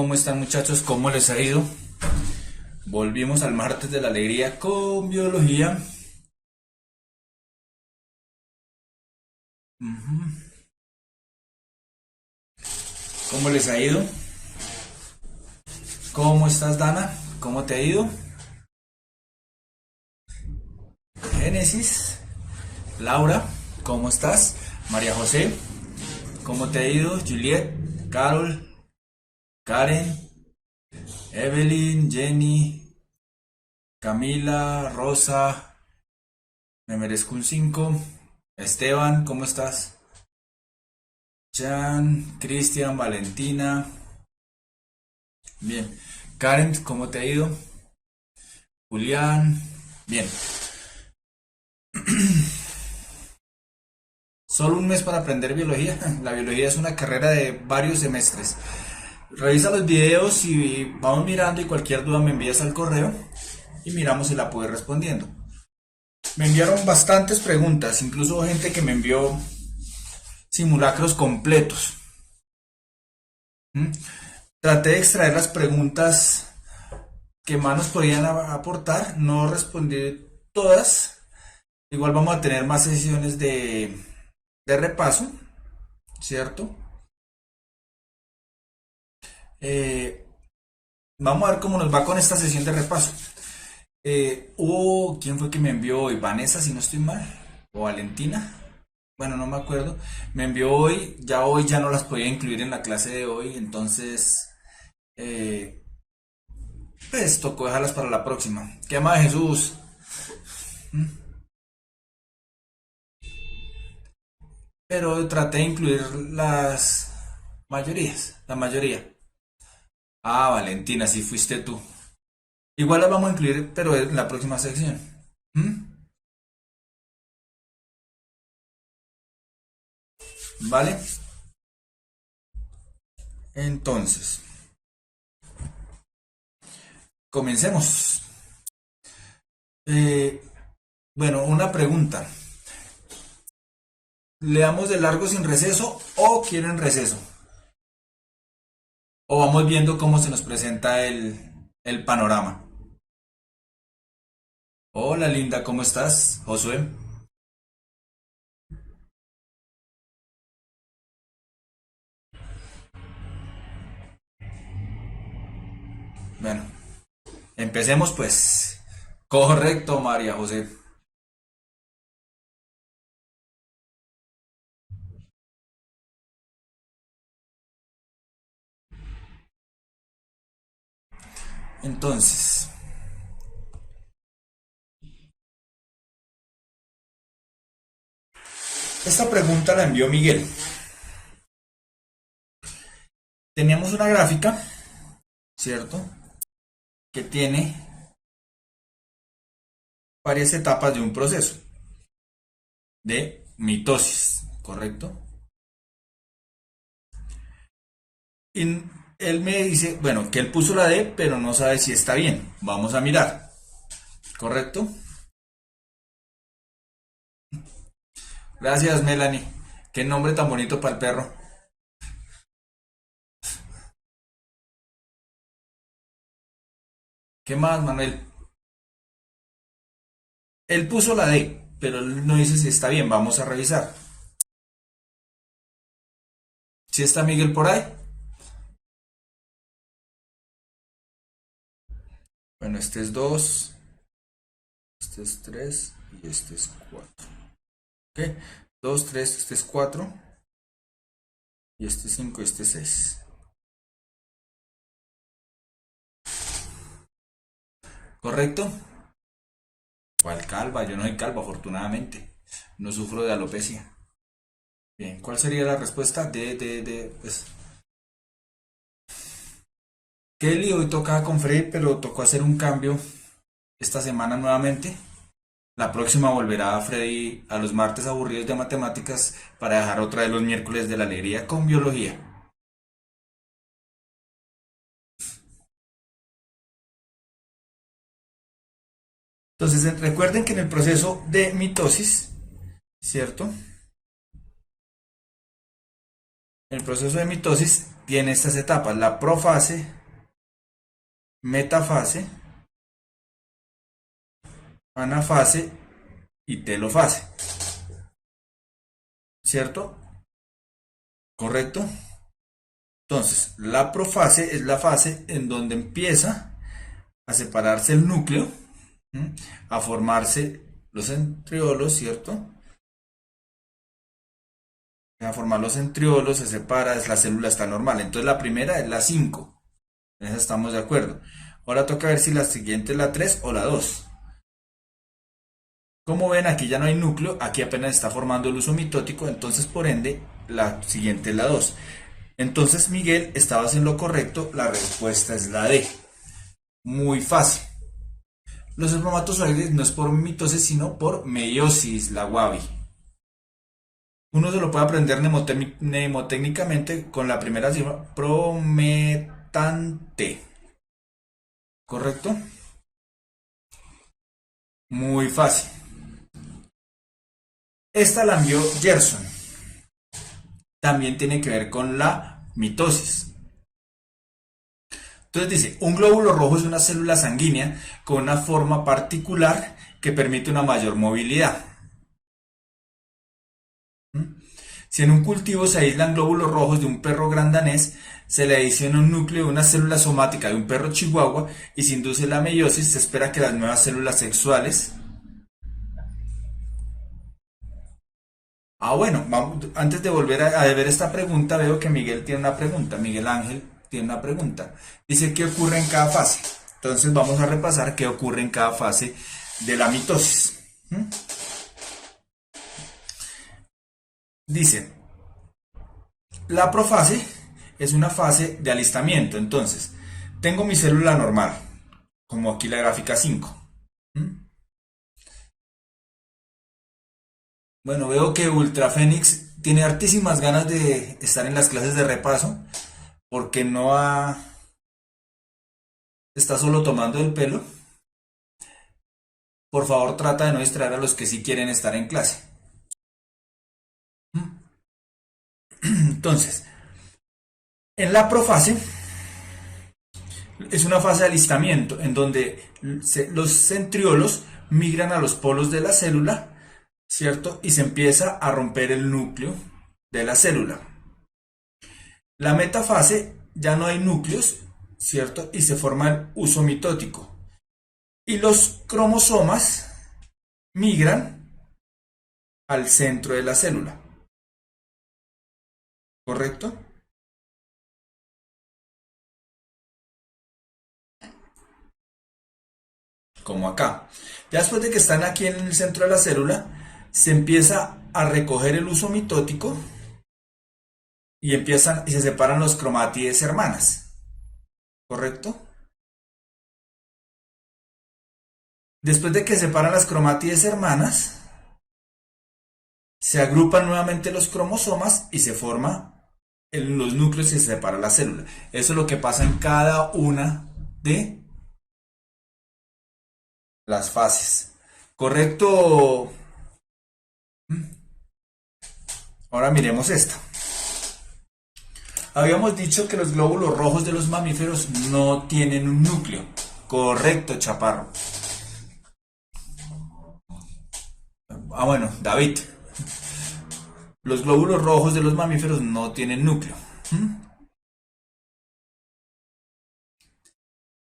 ¿Cómo están, muchachos? ¿Cómo les ha ido? Volvimos al martes de la alegría con biología. Ujú. ¿Cómo les ha ido? ¿Cómo estás, Dana? ¿Cómo te ha ido? Génesis. Laura, ¿cómo estás? María José, ¿cómo te ha ido? Juliet, Carol, Karen, Evelyn, Jenny, Camila, Rosa, me merezco un 5. Esteban, ¿cómo estás? Jan, Cristian, Valentina. Bien. Karen, ¿cómo te ha ido? Julián. Bien. Solo un mes para aprender biología. La biología es una carrera de varios semestres. Revisa los videos y vamos mirando y cualquier duda me envías al correo y miramos si la puedo ir respondiendo. Me enviaron bastantes preguntas, incluso gente que me envió simulacros completos. ¿Mm? Traté de extraer las preguntas que más nos podían aportar, no respondí todas. Igual vamos a tener más sesiones de repaso, ¿cierto? Eh, Vamos a ver cómo nos va con esta sesión de repaso. ¿Quién fue que me envió hoy? Vanessa, si no estoy mal, o Valentina, bueno, no me acuerdo. Me envió hoy ya no las podía incluir en la clase de hoy, entonces, eh, pues tocó dejarlas para la próxima. ¿Qué más, Jesús? Pero traté de incluir las la mayoría. Ah, Valentina, si fuiste tú. Igual las vamos a incluir, pero en la próxima sección. ¿Mm? ¿Vale? Entonces, comencemos. Eh, bueno, una pregunta. ¿Le damos de largo sin receso o quieren receso? ¿O vamos viendo cómo se nos presenta el panorama? Hola, Linda, ¿cómo estás? Josué. Bueno, empecemos pues. Correcto, María José. Entonces, esta pregunta la envió Miguel. Teníamos una gráfica, ¿cierto? Que tiene varias etapas de un proceso de mitosis, ¿correcto? Y él me dice, bueno, que él puso la D, pero no sabe si está bien. Vamos a mirar, ¿correcto? Gracias, Melanie. Qué nombre tan bonito para el perro. ¿Qué más, Manuel? Él puso la D, pero él no dice si está bien. Vamos a revisar. ¿Si está Miguel por ahí? Bueno, este es 2, este es 3 y este es 4. ¿Ok? 2, 3, este es 4 y este es 5 y este es 6. ¿Correcto? ¿Cuál calva? Yo no soy calvo, afortunadamente. No sufro de alopecia. Bien, ¿cuál sería la respuesta? Pues, Kelly hoy tocaba con Freddy, pero tocó hacer un cambio esta semana nuevamente. La próxima volverá a Freddy a los martes aburridos de matemáticas para dejar otra de los miércoles de la alegría con biología. Entonces recuerden que en el proceso de mitosis, ¿cierto? El proceso de mitosis tiene estas etapas: la profase, metafase, anafase y telofase. ¿Cierto? ¿Correcto? Entonces, la profase es la fase en donde empieza a separarse el núcleo, ¿m? A formarse los centriolos, ¿cierto? A formar los centriolos, se separa, la célula está normal. Entonces la primera es la 5. En esa estamos de acuerdo. Ahora toca ver si la siguiente es la 3 o la 2. Como ven, aquí ya no hay núcleo, aquí apenas está formando el uso mitótico, entonces por ende la siguiente es la 2. Entonces Miguel, estabas en lo correcto, la respuesta es la D. Muy fácil. Los espermatozoides no es por mitosis, sino por meiosis, la Wabi. Uno se lo puede aprender mnemotécnicamente con la primera cifra, prometante. ¿Correcto? Muy fácil. Esta la envió Gerson. También tiene que ver con la mitosis. Entonces dice, un glóbulo rojo es una célula sanguínea con una forma particular que permite una mayor movilidad. Si en un cultivo se aíslan glóbulos rojos de un perro gran danés, se le adiciona un núcleo de una célula somática de un perro chihuahua y se induce la meiosis, se espera que las nuevas células sexuales... bueno, vamos, antes de volver a ver esta pregunta, veo que Miguel tiene una pregunta, Miguel Ángel tiene una pregunta. Dice, ¿qué ocurre en cada fase? Entonces vamos a repasar qué ocurre en cada fase de la mitosis. Dice, la profase es una fase de alistamiento. Entonces, tengo mi célula normal, como aquí la gráfica 5. Bueno, veo que Ultra Fénix tiene hartísimas ganas de estar en las clases de repaso, porque está solo tomando el pelo. Por favor, trata de no distraer a los que sí quieren estar en clase. Entonces, en la profase es una fase de alistamiento en donde los centriolos migran a los polos de la célula, ¿cierto? Y se empieza a romper el núcleo de la célula. La metafase ya no hay núcleos, ¿cierto? Y se forma el uso mitótico. Y los cromosomas migran al centro de la célula. ¿Correcto? Como acá. Ya después de que están aquí en el centro de la célula, se empieza a recoger el uso mitótico y se separan los cromátides hermanas. ¿Correcto? Después de que se separan las cromátides hermanas, se agrupan nuevamente los cromosomas y se forma los núcleos y se separa la célula. Eso es lo que pasa en cada una de las fases. ¿Correcto? Ahora miremos esta. Habíamos dicho que los glóbulos rojos de los mamíferos no tienen un núcleo. Correcto, Chaparro. Bueno, David. Los glóbulos rojos de los mamíferos no tienen núcleo.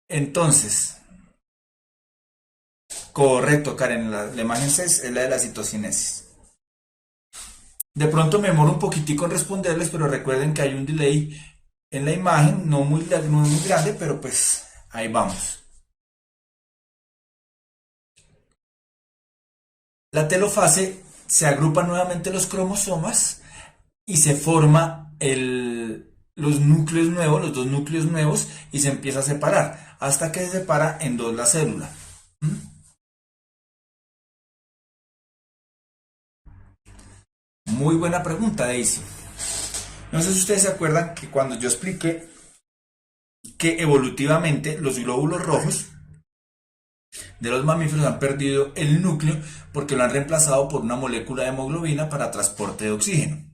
Entonces, correcto, Karen. La imagen 6 es la de la citocinesis. De pronto me demoro un poquitico en responderles, pero recuerden que hay un delay en la imagen, no muy grande, pero pues ahí vamos. La telofase se agrupan nuevamente los cromosomas y se forma los núcleos nuevos, los dos núcleos nuevos, y se empieza a separar, hasta que se separa en dos la célula. Muy buena pregunta, Daisy. No sé si ustedes se acuerdan que cuando yo expliqué que evolutivamente los glóbulos rojos de los mamíferos han perdido el núcleo porque lo han reemplazado por una molécula de hemoglobina para transporte de oxígeno.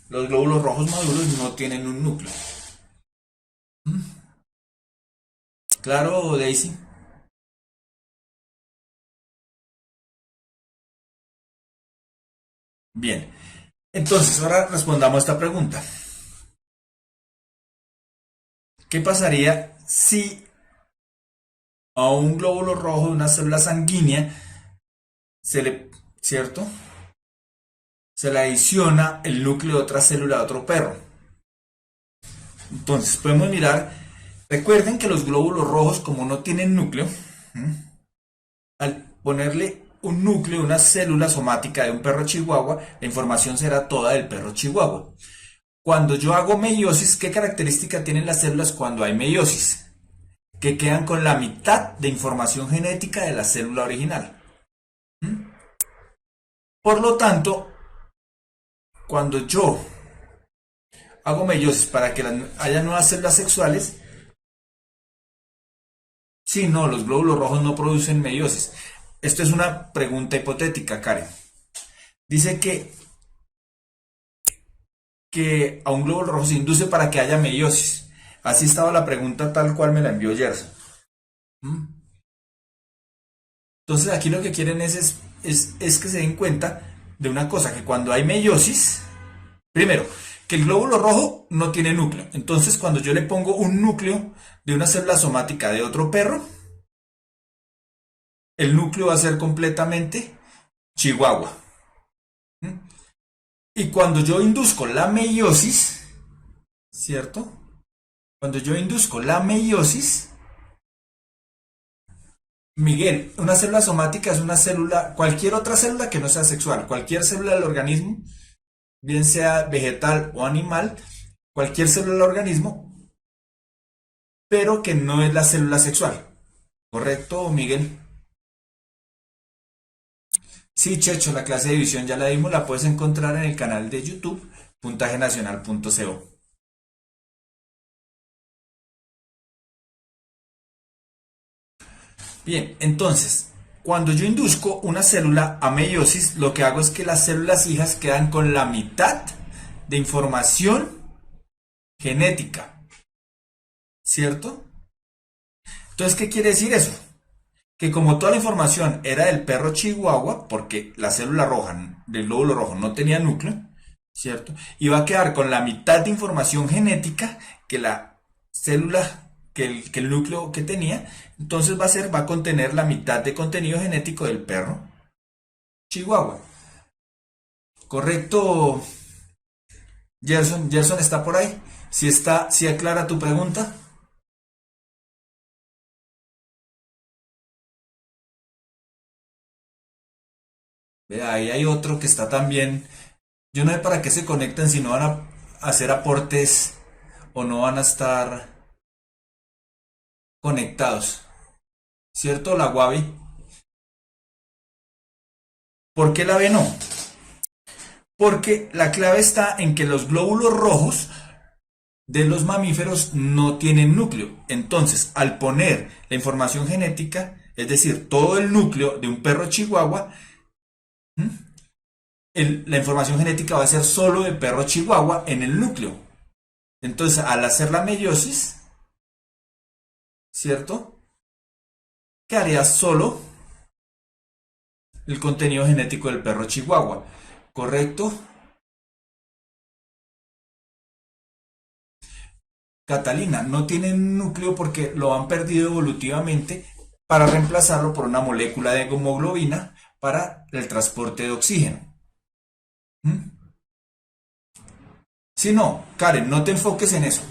Los glóbulos rojos maduros no tienen un núcleo. ¿Mm? ¿Claro, Daisy? Bien. Entonces, ahora respondamos esta pregunta. ¿Qué pasaría si a un glóbulo rojo de una célula sanguínea se le, ¿cierto? Se le adiciona el núcleo de otra célula de otro perro? Entonces, podemos mirar, recuerden que los glóbulos rojos, como no tienen núcleo, al ponerle un núcleo, una célula somática de un perro chihuahua, la información será toda del perro chihuahua. Cuando yo hago meiosis, ¿qué característica tienen las células cuando hay meiosis? Que quedan con la mitad de información genética de la célula original. Por lo tanto, cuando yo hago meiosis para que haya nuevas células sexuales, sí, no, los glóbulos rojos no producen meiosis. Esto es una pregunta hipotética, Karen. Dice que a un glóbulo rojo se induce para que haya meiosis. Así estaba la pregunta tal cual me la envió Gerson. Entonces aquí lo que quieren es que se den cuenta de una cosa, que cuando hay meiosis, primero, que el glóbulo rojo no tiene núcleo. Entonces cuando yo le pongo un núcleo de una célula somática de otro perro, el núcleo va a ser completamente chihuahua. Y cuando yo induzco la meiosis, ¿cierto? Cuando yo induzco la meiosis, Miguel, una célula somática es una célula, cualquier otra célula que no sea sexual, cualquier célula del organismo, bien sea vegetal o animal, cualquier célula del organismo, pero que no es la célula sexual. ¿Correcto, Miguel? Sí, Checho, la clase de división ya la dimos, la puedes encontrar en el canal de YouTube, puntajenacional.co. Bien, entonces, cuando yo induzco una célula a meiosis, lo que hago es que las células hijas quedan con la mitad de información genética, ¿cierto? Entonces, ¿qué quiere decir eso? Que como toda la información era del perro chihuahua, porque la célula roja del glóbulo rojo no tenía núcleo, ¿cierto? Iba a quedar con la mitad de información genética que la célula, que el núcleo que tenía, entonces va a contener la mitad de contenido genético del perro chihuahua. ¿Correcto, Gerson? ¿Gerson está por ahí? ¿Si aclara tu pregunta? Vea, ahí hay otro que está también. Yo no sé para qué se conectan si no van a hacer aportes o no van a estar conectados. ¿Cierto, la Guavi? ¿Por qué la B no? Porque la clave está en que los glóbulos rojos de los mamíferos no tienen núcleo. Entonces, al poner la información genética, es decir, todo el núcleo de un perro chihuahua, la información genética va a ser solo de perro chihuahua en el núcleo. Entonces, al hacer la meiosis, ¿cierto? Quedaría solo el contenido genético del perro chihuahua. ¿Correcto? Catalina, no tienen núcleo porque lo han perdido evolutivamente para reemplazarlo por una molécula de hemoglobina para el transporte de oxígeno. ¿Mm? Si no, Karen, no te enfoques en eso.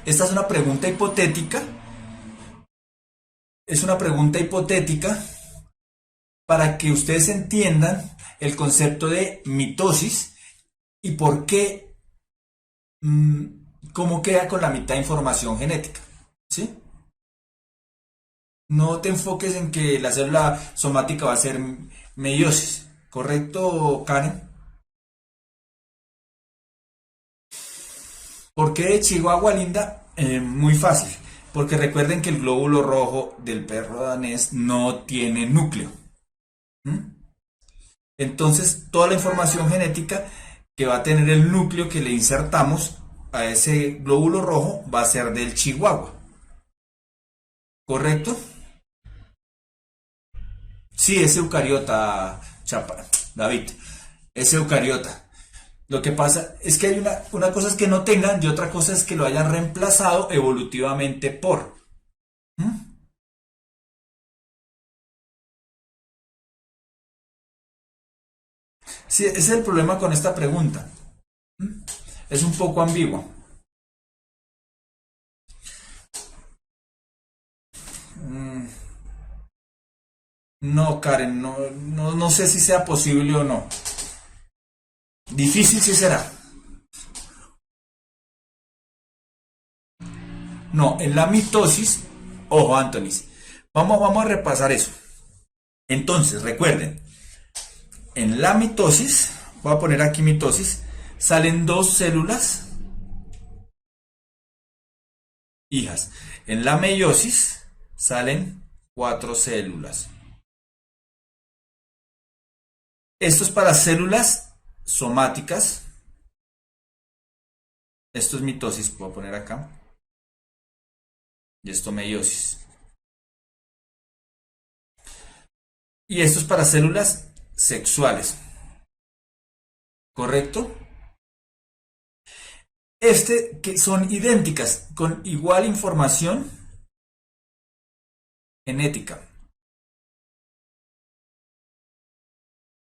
Esta es una pregunta hipotética. Es una pregunta hipotética para que ustedes entiendan el concepto de mitosis y por qué, cómo queda con la mitad de información genética. ¿Sí? No te enfoques en que la célula somática va a ser meiosis. ¿Correcto, Karen? ¿Por qué de Chihuahua, Linda? Muy fácil. Porque recuerden que el glóbulo rojo del perro danés no tiene núcleo. ¿Mm? Entonces, toda la información genética que va a tener el núcleo que le insertamos a ese glóbulo rojo va a ser del chihuahua. ¿Correcto? Sí, es eucariota, David. Es eucariota. Lo que pasa es que hay una cosa es que no tengan y otra cosa es que lo hayan reemplazado evolutivamente por. ¿Mm? Sí, ese es el problema con esta pregunta. ¿Mm? Es un poco ambigua. Mm, no, Karen, no sé si sea posible o no. Difícil sí será. No, en la mitosis, ojo, Antonis, vamos a repasar eso. Entonces, recuerden, en la mitosis, voy a poner aquí mitosis, salen dos células hijas. En la meiosis salen cuatro células. Esto es para células somáticas. Esto es mitosis, voy a poner acá. Y esto meiosis. Y esto es para células sexuales. ¿Correcto? Que son idénticas, con igual información genética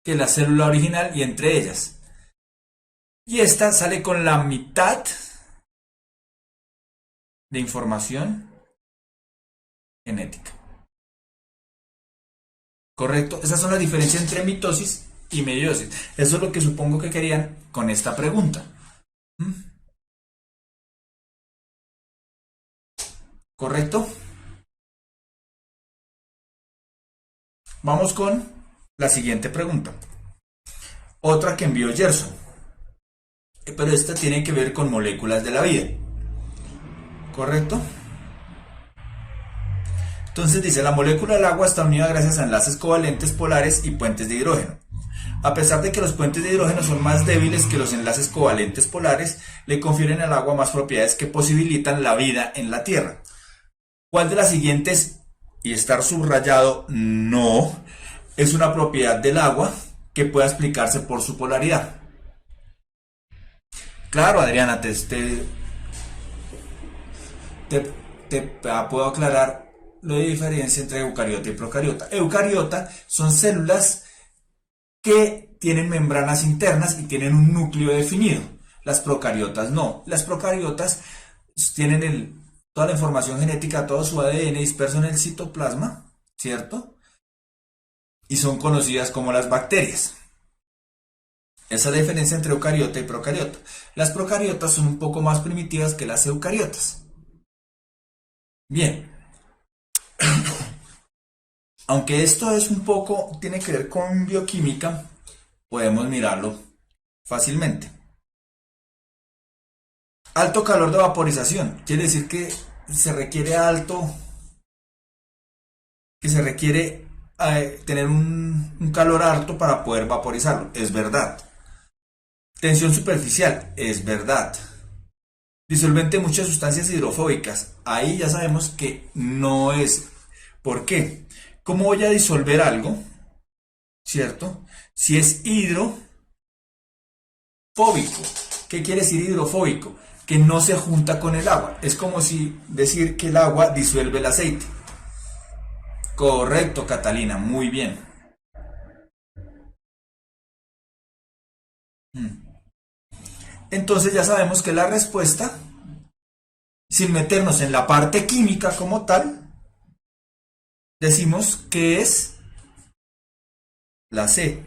que la célula original y entre ellas. Y esta sale con la mitad de información genética. ¿Correcto? Esas son las diferencias entre mitosis y meiosis. Eso es lo que supongo que querían con esta pregunta. ¿Mm? ¿Correcto? Vamos con la siguiente pregunta. Otra que envió Gerson. Pero esta tiene que ver con moléculas de la vida. ¿Correcto? Entonces dice, la molécula del agua está unida gracias a enlaces covalentes polares y puentes de hidrógeno. A pesar de que los puentes de hidrógeno son más débiles que los enlaces covalentes polares, le confieren al agua más propiedades que posibilitan la vida en la Tierra. ¿Cuál de las siguientes, y estar subrayado no, es una propiedad del agua que pueda explicarse por su polaridad? Claro, Adriana, puedo aclarar la diferencia entre eucariota y procariota. Eucariota son células que tienen membranas internas y tienen un núcleo definido. Las procariotas no. Las procariotas tienen toda la información genética, todo su ADN disperso en el citoplasma, ¿cierto? Y son conocidas como las bacterias. Esa es la diferencia entre eucariota y procariota. Las procariotas son un poco más primitivas que las eucariotas. Bien. Aunque esto es un poco, tiene que ver con bioquímica, podemos mirarlo fácilmente. Alto calor de vaporización, quiere decir que se requiere tener un calor alto para poder vaporizarlo, es verdad. Tensión superficial, es verdad. Disolvente de muchas sustancias hidrofóbicas, ahí ya sabemos que no es. ¿Por qué? ¿Cómo voy a disolver algo? ¿Cierto? Si es hidrofóbico. ¿Qué quiere decir hidrofóbico? Que no se junta con el agua. Es como si decir que el agua disuelve el aceite. Correcto, Catalina, muy bien. Entonces ya sabemos que la respuesta, sin meternos en la parte química como tal, decimos que es la C,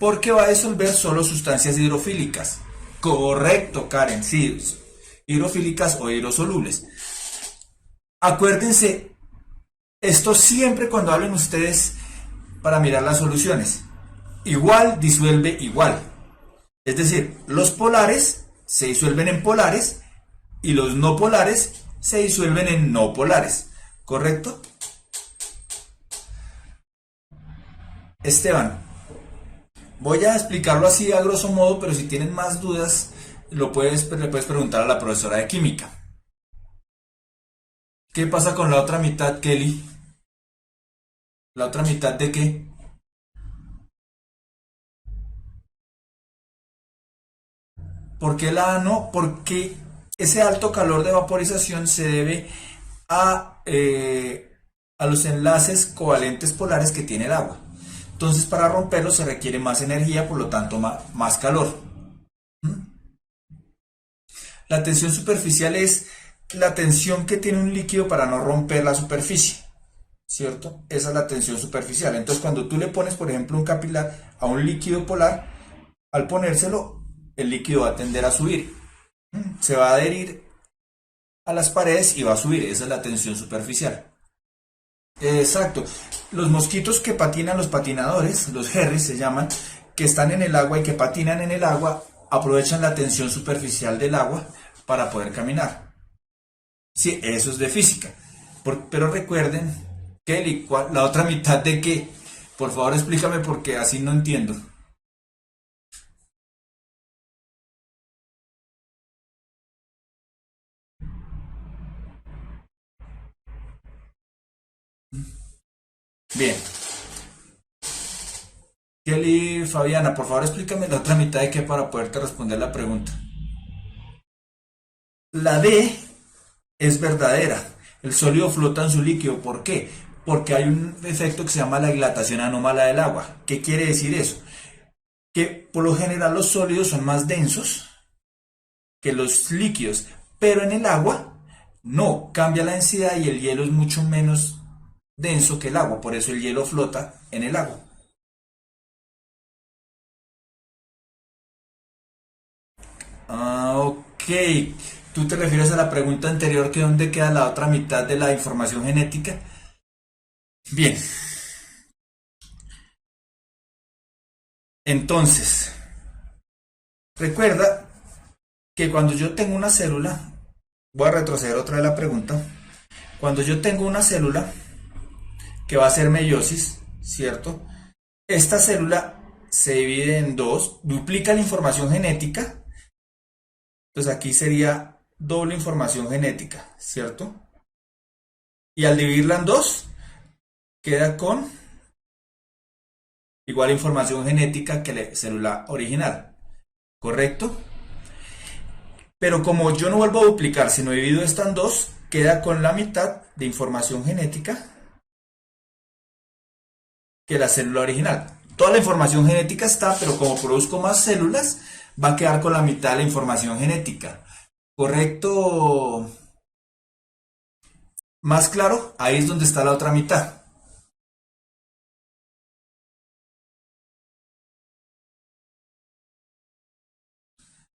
porque va a disolver solo sustancias hidrofílicas. Correcto, Karen, sí, hidrofílicas o hidrosolubles. Acuérdense, esto siempre cuando hablen ustedes para mirar las soluciones. Igual disuelve igual. Es decir, los polares se disuelven en polares y los no polares se disuelven en no polares. ¿Correcto? Esteban, Voy a explicarlo así a grosso modo, pero si tienen más dudas, le puedes preguntar a la profesora de química. ¿Qué pasa con la otra mitad, Kelly? ¿La otra mitad de qué? ¿Por qué la A no? Porque ese alto calor de vaporización se debe a los enlaces covalentes polares que tiene el agua. Entonces, para romperlo se requiere más energía, por lo tanto, más calor. La tensión superficial es la tensión que tiene un líquido para no romper la superficie, ¿cierto? Esa es la tensión superficial. Entonces, cuando tú le pones, por ejemplo, un capilar a un líquido polar, al ponérselo, el líquido va a tender a subir. Se va a adherir a las paredes y va a subir. Esa es la tensión superficial. Exacto. Los mosquitos que patinan, los patinadores, los herries se llaman, que están en el agua y que patinan en el agua, aprovechan la tensión superficial del agua para poder caminar. Sí, eso es de física. Pero recuerden, Kelly, la otra mitad de qué? Por favor, explícame porque así no entiendo. Bien. Kelly, Fabiana, por favor, explícame la otra mitad de qué para poderte responder la pregunta. La D es verdadera. El sólido flota en su líquido. ¿Por qué? Porque hay un efecto que se llama la dilatación anómala del agua. ¿Qué quiere decir eso? Que por lo general los sólidos son más densos que los líquidos, pero en el agua no, cambia la densidad y el hielo es mucho menos denso que el agua, por eso el hielo flota en el agua. Ah, ok. ¿Tú te refieres a la pregunta anterior que dónde queda la otra mitad de la información genética? Bien, entonces, recuerda que cuando yo tengo una célula, voy a retroceder otra vez la pregunta, cuando yo tengo una célula que va a ser meiosis, ¿cierto? Esta célula se divide en dos, duplica la información genética, entonces aquí sería doble información genética, ¿cierto? Y al dividirla en dos, queda con igual información genética que la célula original, ¿correcto? Pero como yo no vuelvo a duplicar, sino divido esta en dos, queda con la mitad de información genética que la célula original. Toda la información genética está, pero como produzco más células, va a quedar con la mitad de la información genética. ¿Correcto? ¿Más claro? Ahí es donde está la otra mitad.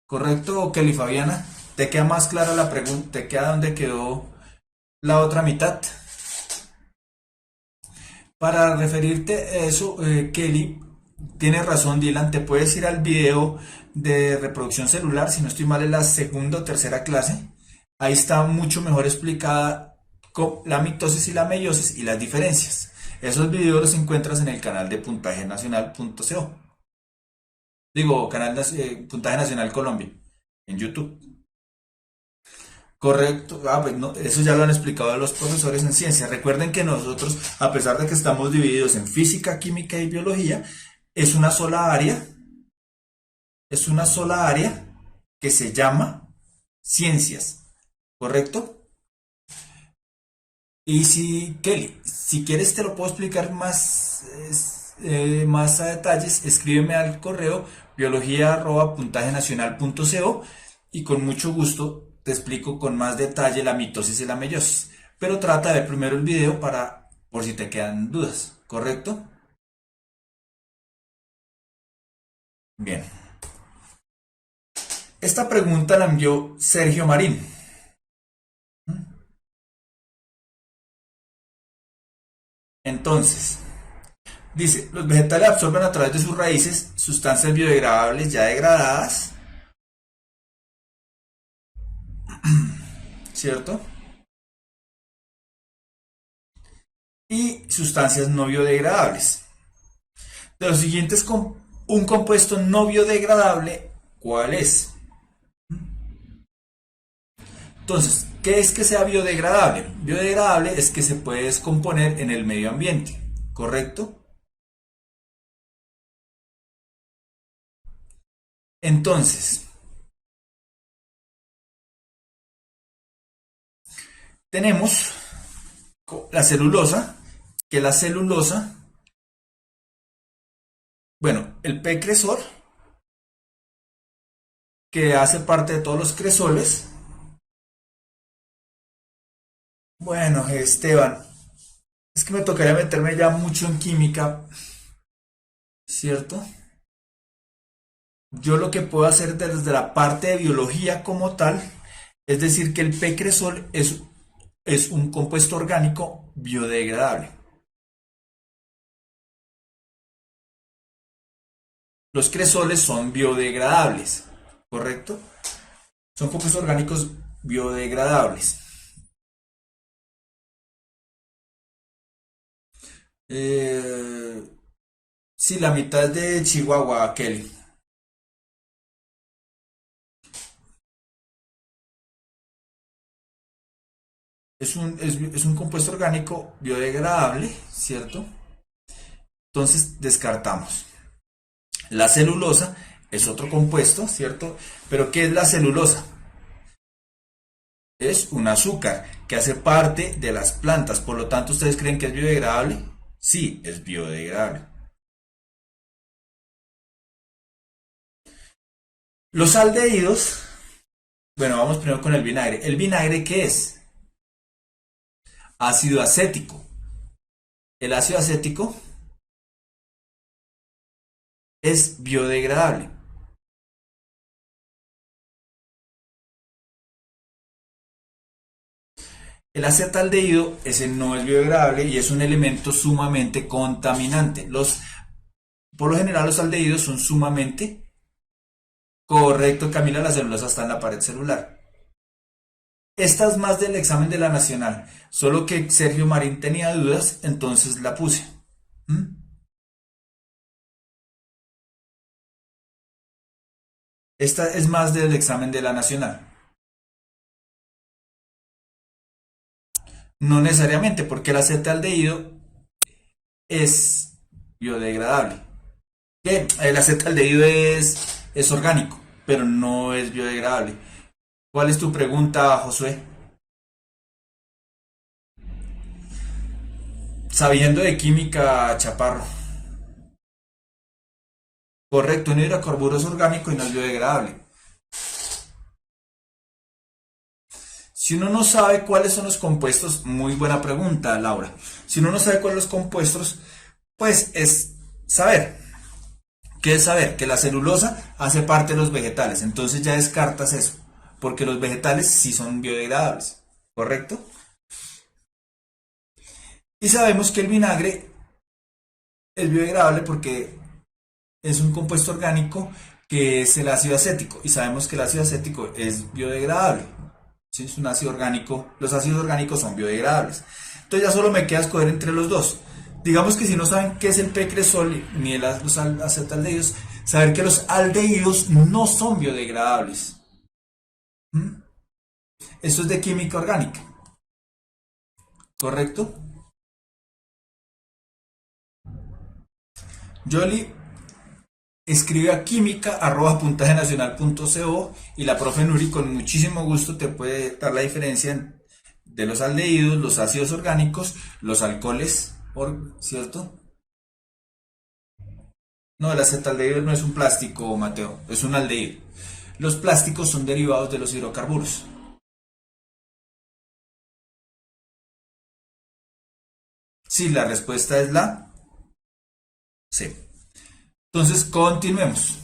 ¿Correcto, Kelly Fabiana? ¿Te queda más clara la pregunta? ¿Te queda dónde quedó la otra mitad? Para referirte a eso, Kelly, tienes razón, Dylan, te puedes ir al video de reproducción celular, si no estoy mal, en la segunda o tercera clase. Ahí está mucho mejor explicada la mitosis y la meiosis y las diferencias. Esos videos los encuentras en el canal de puntajenacional.co. Digo, Puntaje Nacional Colombia, en YouTube. Correcto, pues no, eso ya lo han explicado los profesores en ciencia. Recuerden que nosotros, a pesar de que estamos divididos en física, química y biología, es una sola área, es una sola área que se llama ciencias, ¿correcto? Y si, Kelly, si quieres te lo puedo explicar más a detalles, escríbeme al correo biología@puntajenacional.co y con mucho gusto te explico con más detalle la mitosis y la meiosis. Pero trata de ver primero el video por si te quedan dudas, ¿correcto? Bien. Esta pregunta la envió Sergio Marín. Entonces, dice, los vegetales absorben a través de sus raíces sustancias biodegradables ya degradadas, ¿cierto? Y sustancias no biodegradables. De los siguientes Un compuesto no biodegradable, ¿cuál es? Entonces, ¿qué es que sea biodegradable? Biodegradable es que se puede descomponer en el medio ambiente, ¿correcto? Entonces, tenemos la celulosa, que la celulosa, bueno, el P-cresol, que hace parte de todos los cresoles. Bueno, Esteban, es que me tocaría meterme ya mucho en química, ¿cierto? Yo lo que puedo hacer desde la parte de biología como tal, es decir, que el P-cresol es un compuesto orgánico biodegradable. Los cresoles son biodegradables, ¿correcto? Son compuestos orgánicos biodegradables. Eh, sí, la mitad es de Chihuahua, Kelly. Es un compuesto orgánico biodegradable, ¿cierto? Entonces descartamos. La celulosa es otro compuesto, ¿cierto? Pero ¿qué es la celulosa? Es un azúcar que hace parte de las plantas. Por lo tanto, ¿ustedes creen que es biodegradable? Sí, es biodegradable. Los aldehídos, bueno, vamos primero con el vinagre. ¿El vinagre qué es? Ácido acético. El ácido acético es biodegradable. El acetaldehído, ese no es biodegradable y es un elemento sumamente contaminante. Por lo general, los aldehídos son sumamente correcto, Camila, la celulosa está en la pared celular. Esta es más del examen de la Nacional, solo que Sergio Marín tenía dudas, entonces la puse. ¿Mm? Esta es más del examen de la Nacional. No necesariamente, porque el acetaldehído es biodegradable. Que el acetaldehído es orgánico, pero no es biodegradable. ¿Cuál es tu pregunta, Josué? Sabiendo de química, Chaparro. Correcto, un hidrocarburo es orgánico y no es biodegradable. Si uno no sabe cuáles son los compuestos, muy buena pregunta, Laura. Si uno no sabe cuáles son los compuestos, pues es saber. ¿Qué es saber? Que la celulosa hace parte de los vegetales. Entonces ya descartas eso. Porque los vegetales sí son biodegradables. ¿Correcto? Y sabemos que el vinagre es biodegradable porque es un compuesto orgánico que es el ácido acético. Y sabemos que el ácido acético es biodegradable. ¿Sí? Es un ácido orgánico. Los ácidos orgánicos son biodegradables. Entonces ya solo me queda escoger entre los dos. Digamos que si no saben qué es el P-cresol ni los acetaldehídos, saber que los aldehídos no son biodegradables. ¿Mm? Esto es de química orgánica, ¿correcto? Yoli escribe a química@puntajenacional.co y la profe Nuri con muchísimo gusto te puede dar la diferencia de los aldehídos, los ácidos orgánicos, los alcoholes, ¿cierto? No, el acetaldehído no es un plástico, Mateo, es un aldehído. Los plásticos son derivados de los hidrocarburos. Sí, la respuesta es la C. Entonces, continuemos.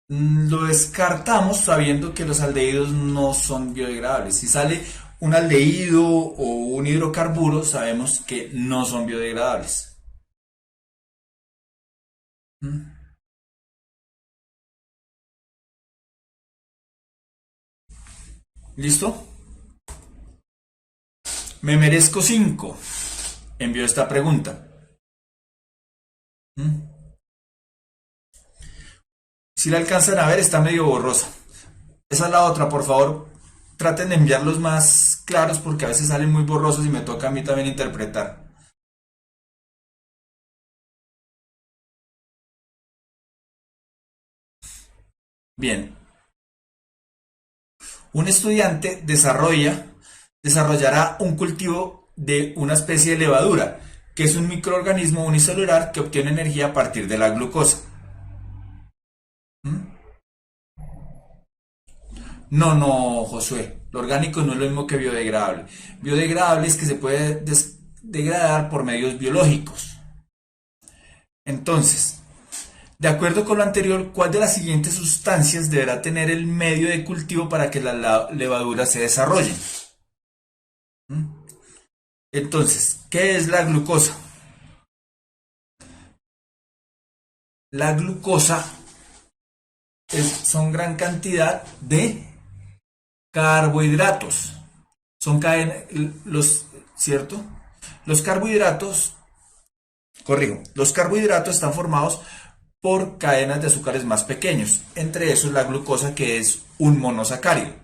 Lo descartamos sabiendo que los aldehídos no son biodegradables. Si sale un aldehído o un hidrocarburo, sabemos que no son biodegradables. ¿Mm? ¿Listo? Me merezco 5. Envió esta pregunta. ¿Mm? Si la alcanzan a ver, está medio borrosa. Esa es la otra, por favor. Traten de enviarlos más claros porque a veces salen muy borrosos y me toca a mí también interpretar. Bien. Un estudiante desarrollará un cultivo de una especie de levadura, que es un microorganismo unicelular que obtiene energía a partir de la glucosa. ¿Mm? No, no, Josué. Lo orgánico no es lo mismo que biodegradable. Biodegradable es que se puede degradar por medios biológicos. Entonces, de acuerdo con lo anterior, ¿cuál de las siguientes sustancias deberá tener el medio de cultivo para que la levadura se desarrolle? ¿Mm? Entonces, ¿qué es la glucosa? La glucosa son gran cantidad de carbohidratos. Son los, ¿cierto? Los carbohidratos, corrijo, los carbohidratos están formados por cadenas de azúcares más pequeños, entre esos la glucosa, que es un monosacárido,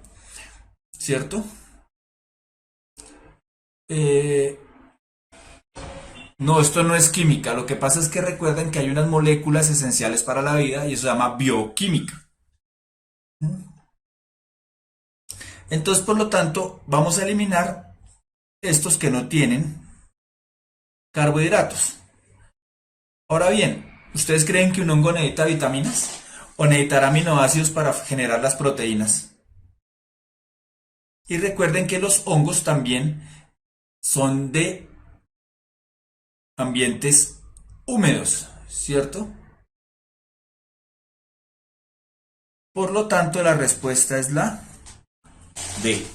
¿cierto? Eh, no, esto no es química, lo que pasa es que recuerden que hay unas moléculas esenciales para la vida y eso se llama bioquímica. Entonces, por lo tanto, vamos a eliminar estos que no tienen carbohidratos. Ahora bien, ¿ustedes creen que un hongo necesita vitaminas o necesitará aminoácidos para generar las proteínas? Y recuerden que los hongos también son de ambientes húmedos, ¿cierto? Por lo tanto, la respuesta es la D.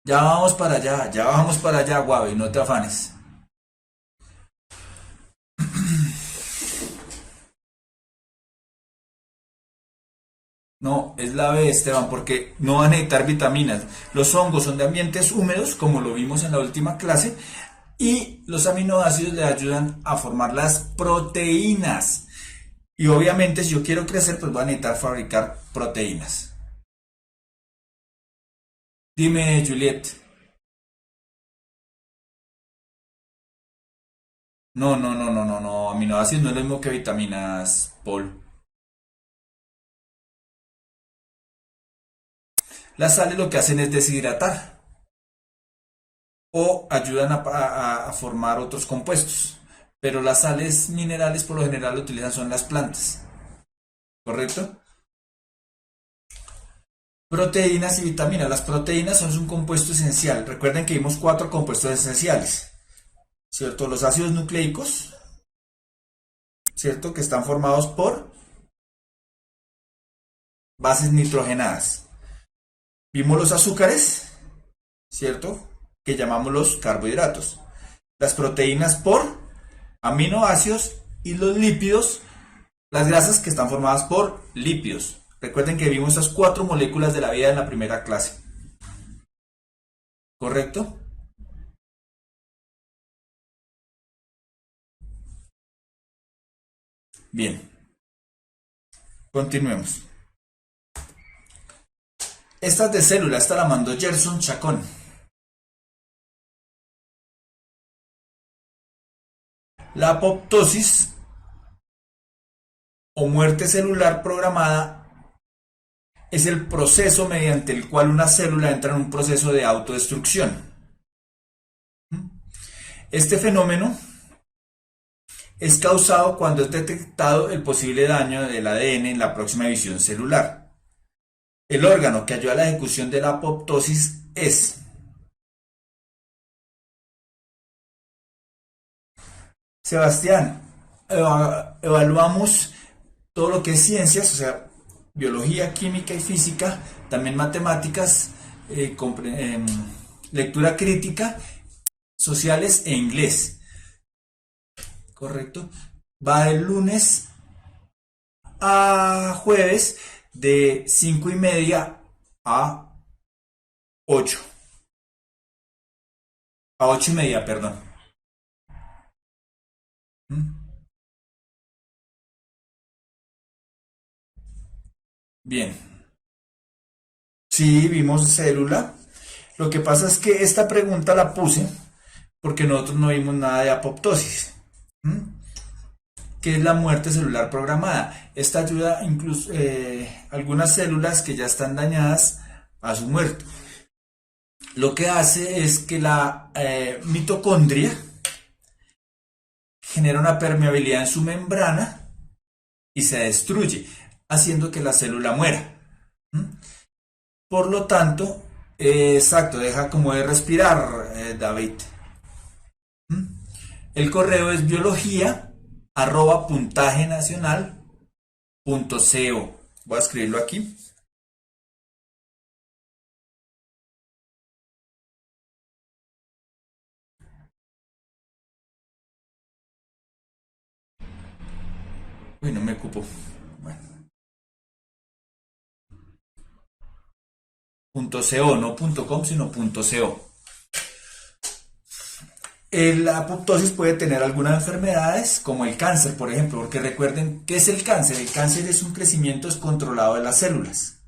Ya vamos para allá, Guave, no te afanes. No, es la B, Esteban, porque no van a necesitar vitaminas. Los hongos son de ambientes húmedos, como lo vimos en la última clase, y los aminoácidos le ayudan a formar las proteínas. Y obviamente, si yo quiero crecer, pues voy a necesitar fabricar proteínas. Dime, Juliet. No, no, no, no, no, no. Aminoácidos no es lo mismo que vitaminas, Paul. Las sales lo que hacen es deshidratar o ayudan a formar otros compuestos. Pero las sales minerales por lo general lo utilizan son las plantas. ¿Correcto? Proteínas y vitaminas. Las proteínas son un compuesto esencial. Recuerden que vimos 4 compuestos esenciales. ¿Cierto? Los ácidos nucleicos, ¿cierto? Que están formados por bases nitrogenadas. Vimos los azúcares, ¿cierto? Que llamamos los carbohidratos. Las proteínas por aminoácidos y los lípidos, las grasas que están formadas por lípidos. Recuerden que vimos esas 4 moléculas de la vida en la primera clase. ¿Correcto? Bien. Continuemos. Esta es de célula, esta la mandó Gerson Chacón. La apoptosis o muerte celular programada es el proceso mediante el cual una célula entra en un proceso de autodestrucción. Este fenómeno es causado cuando es detectado el posible daño del ADN en la próxima división celular. El órgano que ayuda a la ejecución de la apoptosis es Sebastián. Evaluamos todo lo que es ciencias, o sea, biología, química y física, también matemáticas, lectura crítica, sociales e inglés. ¿Correcto? Va de lunes a jueves de 5:30 a 8. A 8:30, perdón. ¿Mm? Bien. Sí, vimos célula. Lo que pasa es que esta pregunta la puse porque nosotros no vimos nada de apoptosis. ¿Mm? Que es la muerte celular programada. Esta ayuda incluso algunas células que ya están dañadas a su muerte. Lo que hace es que la mitocondria genera una permeabilidad en su membrana y se destruye, haciendo que la célula muera. ¿Mm? Por lo tanto, exacto, deja como de respirar, David. ¿Mm? El correo es biología@puntajenacional.co. Voy a escribirlo aquí. Uy, no me ocupo. Bueno, .co, no .com, sino .co. La apoptosis puede tener algunas enfermedades, como el cáncer, por ejemplo, porque recuerden, ¿qué es el cáncer? El cáncer es un crecimiento descontrolado de las células.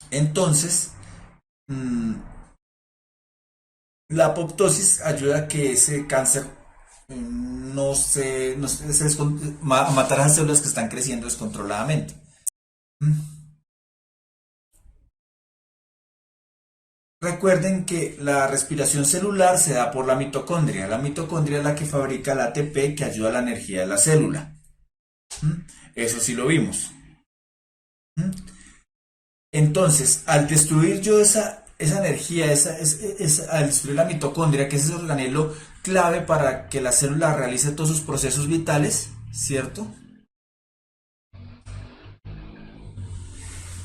Entonces, mm, la apoptosis ayuda a que ese cáncer a matar a las células que están creciendo descontroladamente. Mm. Recuerden que la respiración celular se da por la mitocondria. La mitocondria es la que fabrica el ATP que ayuda a la energía de la célula. ¿Mm? Eso sí lo vimos. ¿Mm? Entonces, al destruir yo esa energía, al destruir la mitocondria, que es ese organelo clave para que la célula realice todos sus procesos vitales, ¿cierto?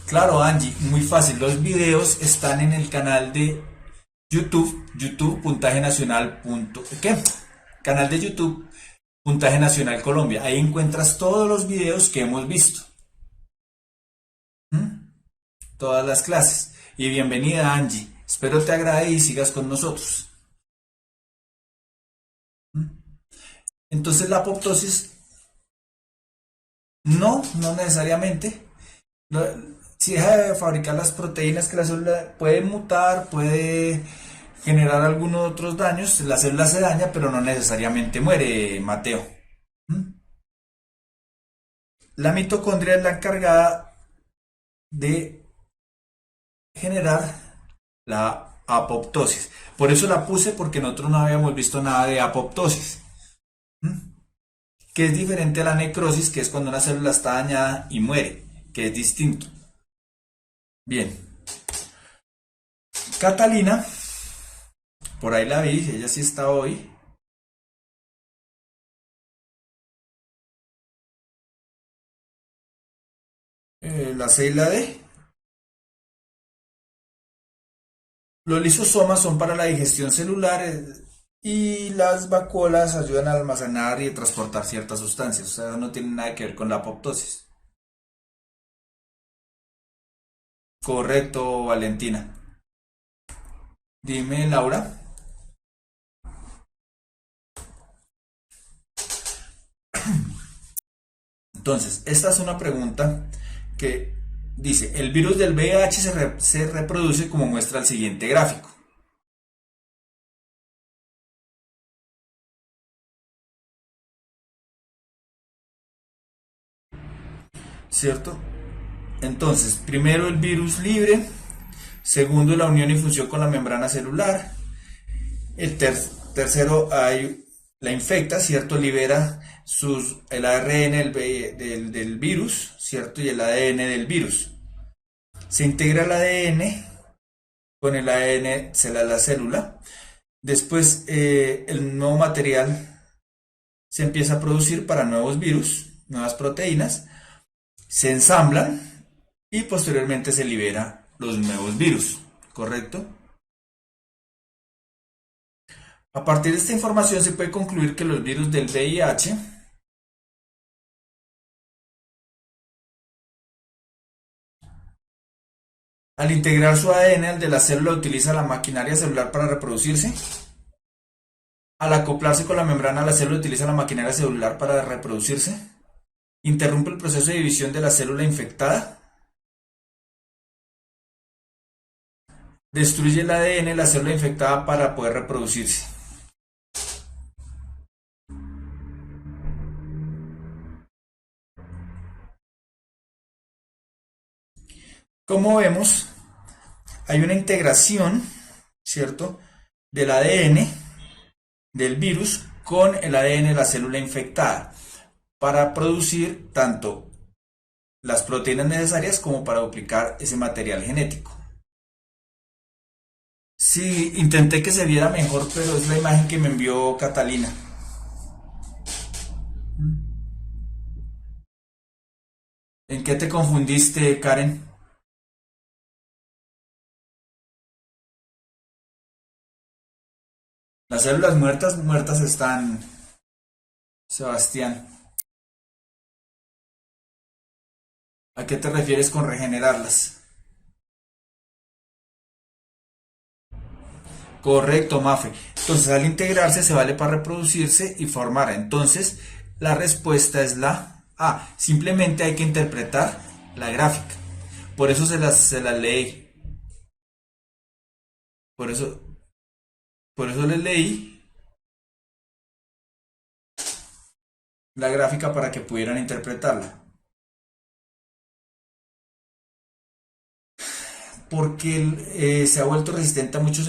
Claro, Angie, muy fácil. Los videos están en el canal de YouTube, Puntaje Nacional. ¿Qué? Canal de YouTube, Puntaje Nacional Colombia. Ahí encuentras todos los videos que hemos visto. ¿Mm? Todas las clases. Y bienvenida, Angie. Espero te agrade y sigas con nosotros. ¿Mm? Entonces la apoptosis, no necesariamente. Si deja de fabricar las proteínas que la célula puede mutar, puede generar algunos otros daños, la célula se daña, pero no necesariamente muere, Mateo. ¿Mm? La mitocondria es la encargada de generar la apoptosis. Por eso la puse porque nosotros no habíamos visto nada de apoptosis. ¿Mm? Que es diferente a la necrosis, que es cuando una célula está dañada y muere, que es distinto. Bien, Catalina, por ahí la vi, ella sí está hoy. La C y la D. Los lisosomas son para la digestión celular y las vacuolas ayudan a almacenar y a transportar ciertas sustancias. O sea, no tiene nada que ver con la apoptosis. Correcto, Valentina. Dime, Laura. Entonces, esta es una pregunta que dice, el virus del VIH se reproduce como muestra el siguiente gráfico, ¿cierto? Entonces, primero el virus libre, segundo la unión y función con la membrana celular, tercero la infecta, ¿cierto? Libera el ARN del virus, ¿cierto? Y el ADN del virus. Se integra el ADN con el ADN de la célula. Después el nuevo material se empieza a producir para nuevos virus, nuevas proteínas, se ensamblan y posteriormente se libera los nuevos virus, ¿correcto? A partir de esta información se puede concluir que los virus del VIH al integrar su ADN al de la célula utiliza la maquinaria celular para reproducirse. Al acoplarse con la membrana la célula utiliza la maquinaria celular para reproducirse. Interrumpe el proceso de división de la célula infectada. Destruye el ADN de la célula infectada para poder reproducirse. Como vemos, hay una integración, ¿cierto?, del ADN del virus con el ADN de la célula infectada para producir tanto las proteínas necesarias como para duplicar ese material genético. Sí, intenté que se viera mejor, pero es la imagen que me envió Catalina. ¿En qué te confundiste, Karen? Las células muertas, muertas están, Sebastián. ¿A qué te refieres con regenerarlas? Correcto, Mafe. Entonces, al integrarse se vale para reproducirse y formar. Entonces, la respuesta es la A. Simplemente hay que interpretar la gráfica. Por eso se las leí. Por eso, por eso les leí la gráfica para que pudieran interpretarla. Porque se ha vuelto resistente a muchos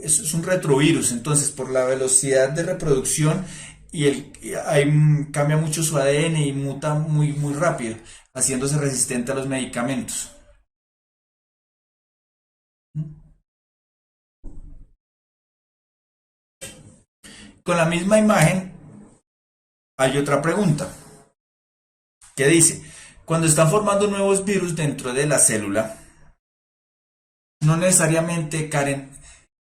es un retrovirus, entonces por la velocidad de reproducción cambia mucho su ADN y muta muy rápido, haciéndose resistente a los medicamentos. Con la misma imagen hay otra pregunta que dice, cuando están formando nuevos virus dentro de la célula, no necesariamente, Karen,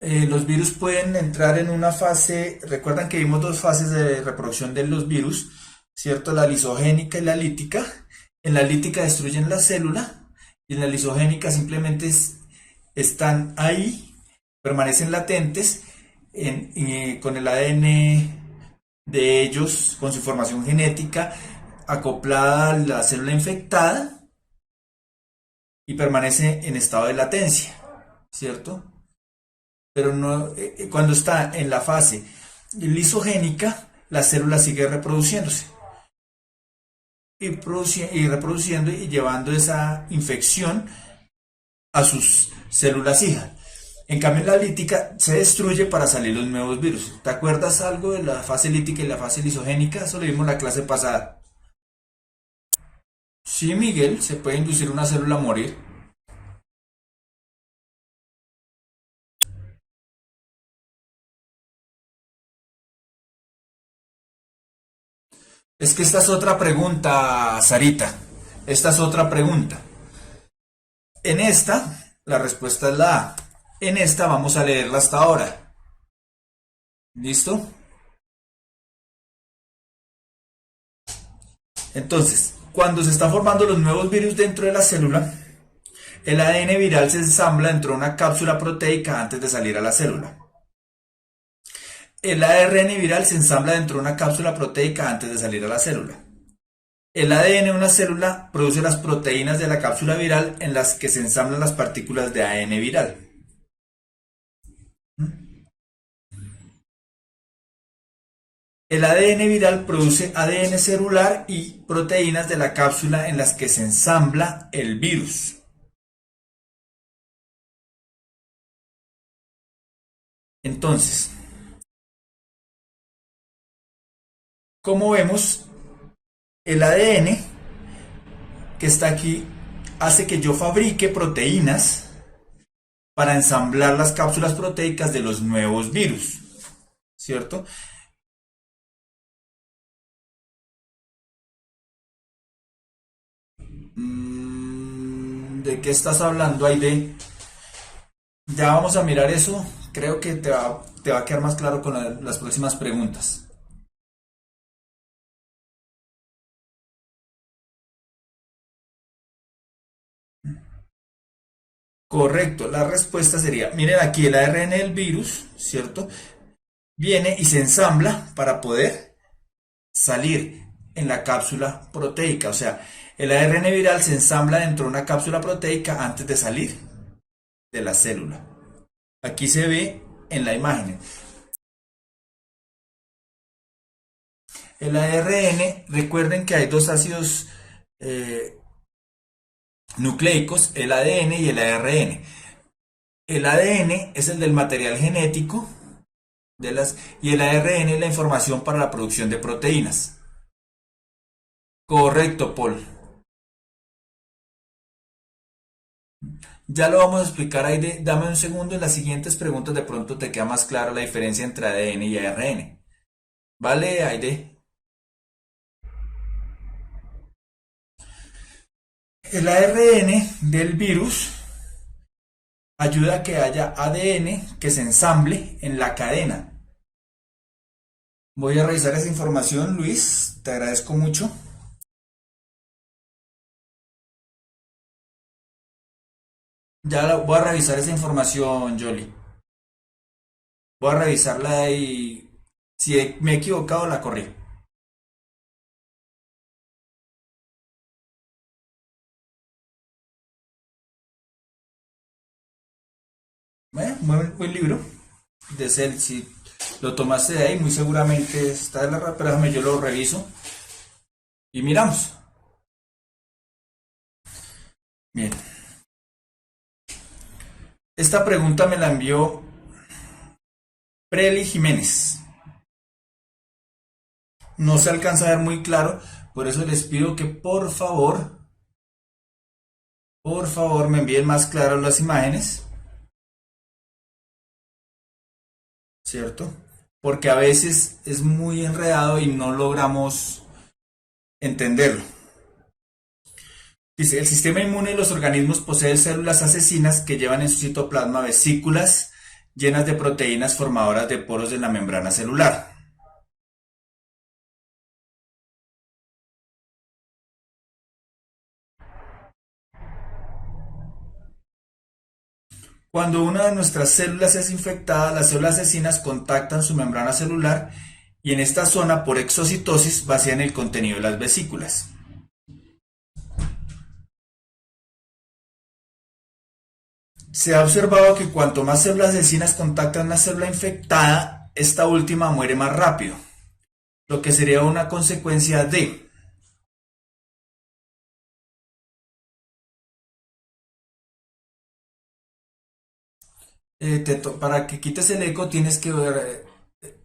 los virus pueden entrar en una fase, recuerdan que vimos dos fases de reproducción de los virus, ¿cierto? La lisogénica y la lítica. En la lítica destruyen la célula y en la lisogénica simplemente están ahí, permanecen latentes con el ADN de ellos, con su información genética acoplada a la célula infectada y permanece en estado de latencia, ¿cierto? Pero no, cuando está en la fase lisogénica, la célula sigue reproduciéndose y reproduciendo y llevando esa infección a sus células hijas. En cambio, en la lítica se destruye para salir los nuevos virus. ¿Te acuerdas algo de la fase lítica y la fase lisogénica? Eso lo vimos en la clase pasada. Sí, Miguel, se puede inducir una célula a morir. Es que esta es otra pregunta, Sarita. Esta es otra pregunta. En esta, la respuesta es la A. En esta vamos a leerla hasta ahora. ¿Listo? Entonces, cuando se están formando los nuevos virus dentro de la célula, el ADN viral se ensambla dentro de una cápsula proteica antes de salir a la célula. El ARN viral se ensambla dentro de una cápsula proteica antes de salir a la célula. El ADN de una célula produce las proteínas de la cápsula viral en las que se ensamblan las partículas de ADN viral. El ADN viral produce ADN celular y proteínas de la cápsula en las que se ensambla el virus. Entonces, como vemos, el ADN que está aquí hace que yo fabrique proteínas para ensamblar las cápsulas proteicas de los nuevos virus, ¿cierto? ¿De qué estás hablando, Aide? Ya vamos a mirar eso Creo que te va a quedar más claro con las próximas preguntas. Correcto, la respuesta sería, miren aquí el ARN del virus, ¿cierto? Viene y se ensambla para poder salir en la cápsula proteica. O sea, el ARN viral se ensambla dentro de una cápsula proteica antes de salir de la célula. Aquí se ve en la imagen. El ARN, recuerden que hay dos ácidos nucleicos, el ADN y el ARN. El ADN es el del material genético y el ARN es la información para la producción de proteínas. Correcto, Paul. Ya lo vamos a explicar ahí. Dame un segundo. En las siguientes preguntas de pronto te queda más clara la diferencia entre ADN y ARN. ¿Vale, Aide? El ARN del virus ayuda a que haya ADN que se ensamble en la cadena. Voy a revisar esa información, Luis. Te agradezco mucho. Voy a revisar esa información, Jolly. Voy a revisarla y si me he equivocado la corrijo. Buen libro de Cell. Si lo tomaste de ahí, muy seguramente está en la pero déjame, yo lo reviso y miramos. Bien. Esta pregunta me la envió Preli Jiménez. No se alcanza a ver muy claro, por eso les pido que por favor me envíen más claras las imágenes, ¿cierto? Porque a veces es muy enredado y no logramos entenderlo. Dice, el sistema inmune de los organismos posee células asesinas que llevan en su citoplasma vesículas llenas de proteínas formadoras de poros de la membrana celular. Cuando una de nuestras células es infectada, las células asesinas contactan su membrana celular y en esta zona, por exocitosis, vacían el contenido de las vesículas. Se ha observado que cuanto más células asesinas contactan una célula infectada, esta última muere más rápido, lo que sería una consecuencia de para que quites el eco tienes que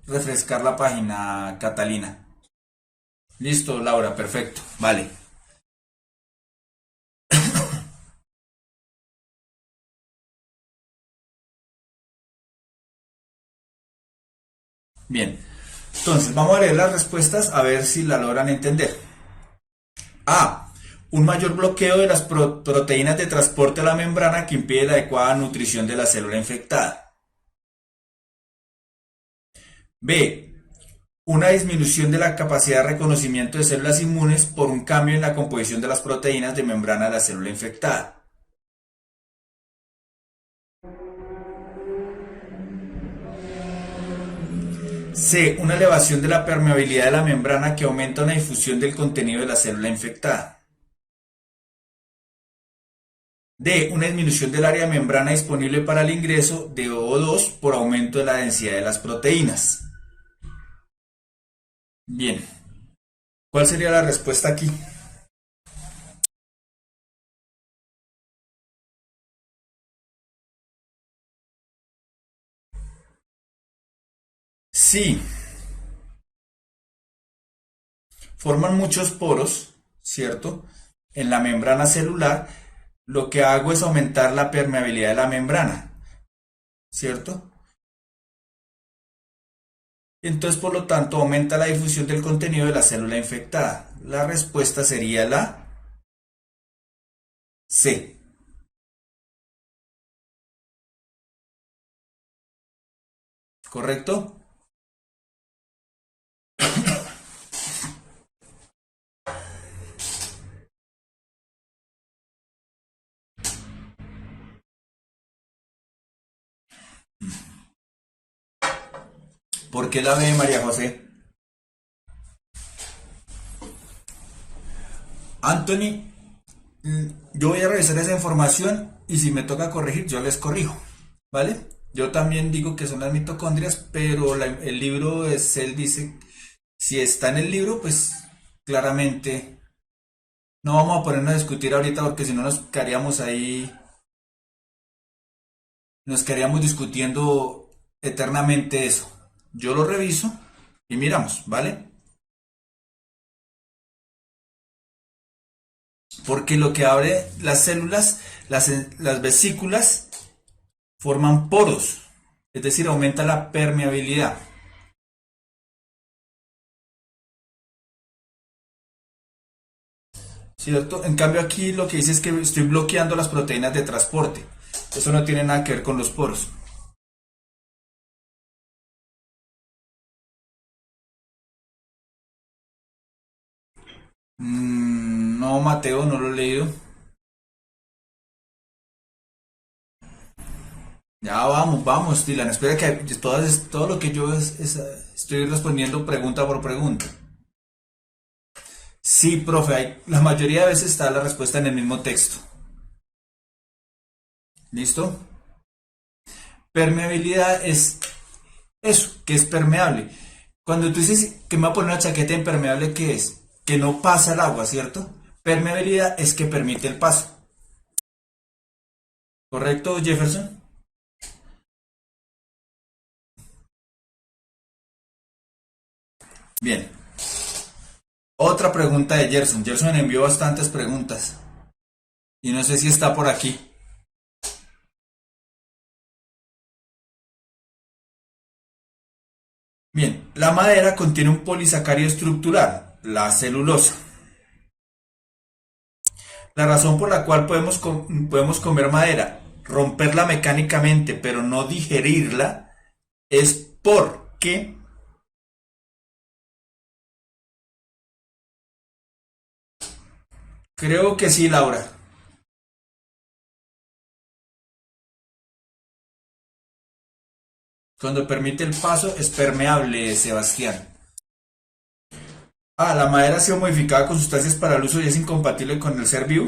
refrescar la página, Catalina. Listo, Laura, perfecto, vale. Bien, entonces vamos a leer las respuestas a ver si la logran entender. A. Un mayor bloqueo de las proteínas de transporte a la membrana que impide la adecuada nutrición de la célula infectada. B. Una disminución de la capacidad de reconocimiento de células inmunes por un cambio en la composición de las proteínas de membrana de la célula infectada. C. Una elevación de la permeabilidad de la membrana que aumenta una difusión del contenido de la célula infectada. D. Una disminución del área de membrana disponible para el ingreso de O2 por aumento de la densidad de las proteínas. Bien, ¿cuál sería la respuesta aquí? Sí, forman muchos poros, ¿cierto? En la membrana celular, lo que hago es aumentar la permeabilidad de la membrana, ¿cierto? Entonces, por lo tanto, aumenta la difusión del contenido de la célula infectada. La respuesta sería la C. ¿correcto? ¿Por qué la B, María José? Anthony, yo voy a revisar esa información y si me toca corregir, yo les corrijo, ¿vale? Yo también digo que son las mitocondrias, pero el libro es, él dice, si está en el libro, pues claramente no vamos a ponernos a discutir ahorita porque si no nos quedaríamos discutiendo eternamente eso. Yo lo reviso y miramos, ¿vale? Porque lo que abre las células, las vesículas, forman poros, es decir, aumenta la permeabilidad. ¿Cierto? En cambio aquí lo que dice es que estoy bloqueando las proteínas de transporte. Eso no tiene nada que ver con los poros. No, Mateo, no lo he leído. Ya vamos, vamos, Dylan. Espera que todo lo que yo estoy respondiendo pregunta por pregunta. Sí, profe, la mayoría de veces está la respuesta en el mismo texto. ¿Listo? Permeabilidad es eso, que es permeable. Cuando tú dices que me voy a poner una chaqueta impermeable, ¿qué es? Que no pasa el agua, ¿cierto? Permeabilidad es que permite el paso. ¿Correcto, Jefferson? Bien. Otra pregunta de Gerson. Gerson envió bastantes preguntas. Y no sé si está por aquí. Bien, la madera contiene un polisacárido estructural, la celulosa. La razón por la cual podemos comer madera, romperla mecánicamente, pero no digerirla, es porque creo que sí, Laura. Cuando permite el paso es permeable, Sebastián. A. La madera ha sido modificada con sustancias para el uso y es incompatible con el ser vivo.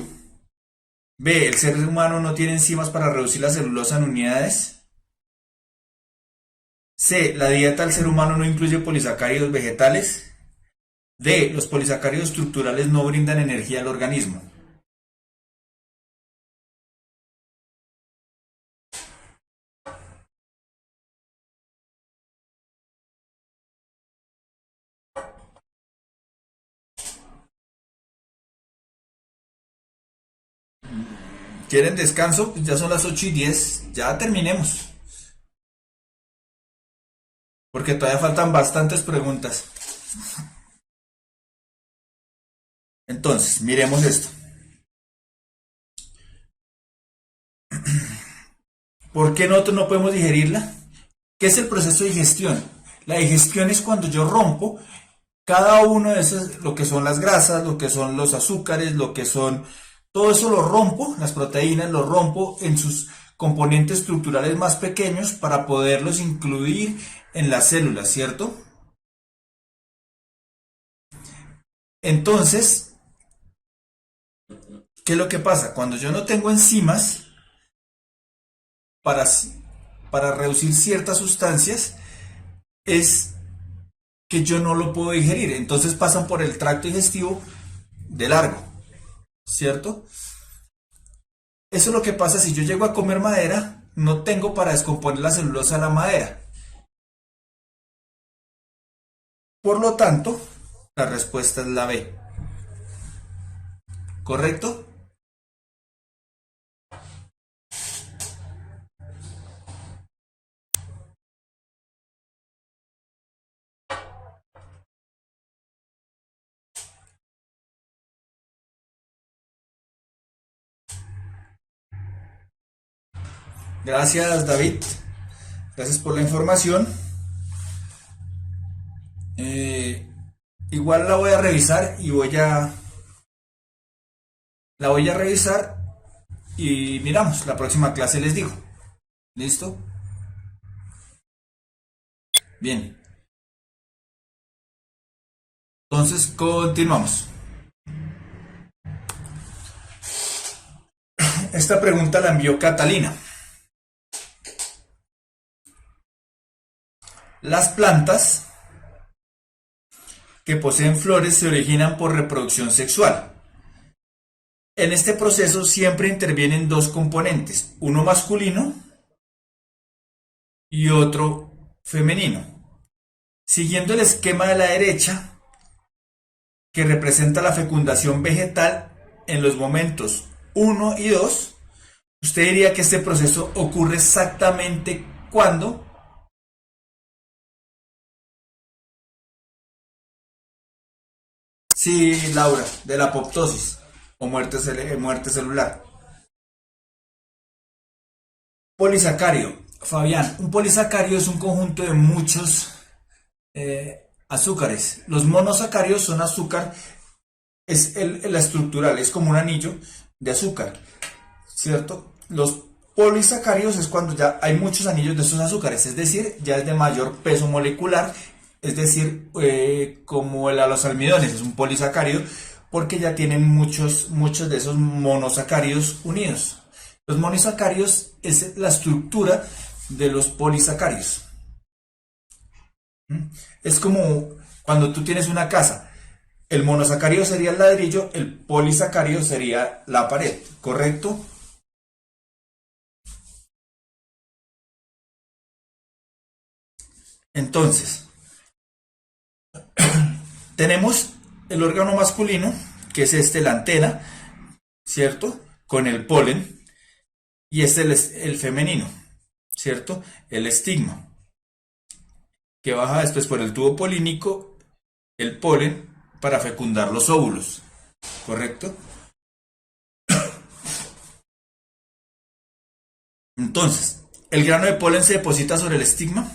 B. El ser humano no tiene enzimas para reducir la celulosa en unidades. C. La dieta del ser humano no incluye polisacáridos vegetales. D. Los polisacáridos estructurales no brindan energía al organismo. ¿Quieren descanso? Pues ya son las 8:10. Ya terminemos. Porque todavía faltan bastantes preguntas. Entonces, miremos esto. ¿Por qué nosotros no podemos digerirla? ¿Qué es el proceso de digestión? La digestión es cuando yo rompo cada uno de esos, lo que son las grasas, lo que son los azúcares, lo que son, todo eso lo rompo, las proteínas, lo rompo en sus componentes estructurales más pequeños para poderlos incluir en las células, ¿cierto? Entonces, ¿qué es lo que pasa? Cuando yo no tengo enzimas para, para reducir ciertas sustancias, es que yo no lo puedo digerir. Entonces pasan por el tracto digestivo de largo, ¿cierto? Eso es lo que pasa si yo llego a comer madera, no tengo para descomponer la celulosa de la madera. Por lo tanto, la respuesta es la B. ¿Correcto? Gracias, David. Gracias por la información. Eh, igual la voy a revisar y la voy a revisar y miramos, la próxima clase les digo. ¿Listo? Bien. Entonces continuamos. Esta pregunta la envió Catalina. Las plantas que poseen flores se originan por reproducción sexual. En este proceso siempre intervienen dos componentes, uno masculino y otro femenino. Siguiendo el esquema de la derecha, que representa la fecundación vegetal en los momentos uno y 2, usted diría que este proceso ocurre exactamente cuando. Sí, Laura, de la apoptosis o muerte celular. Polisacario. Fabián, un polisacario es un conjunto de muchos azúcares. Los monosacarios son azúcar, es la estructural, es como un anillo de azúcar, ¿cierto? Los polisacarios es cuando ya hay muchos anillos de esos azúcares, es decir, ya es de mayor peso molecular, es decir, como los almidones, es un polisacario, porque ya tienen muchos de esos monosacarios unidos. Los monosacarios es la estructura de los polisacarios. ¿Mm? Es como cuando tú tienes una casa. El monosacario sería el ladrillo, el polisacario sería la pared, ¿correcto? Entonces, tenemos el órgano masculino, que es la antena, ¿cierto? Con el polen, y el femenino, ¿cierto? El estigma, que baja después por el tubo polínico, el polen, para fecundar los óvulos, ¿correcto? Entonces, el grano de polen se deposita sobre el estigma,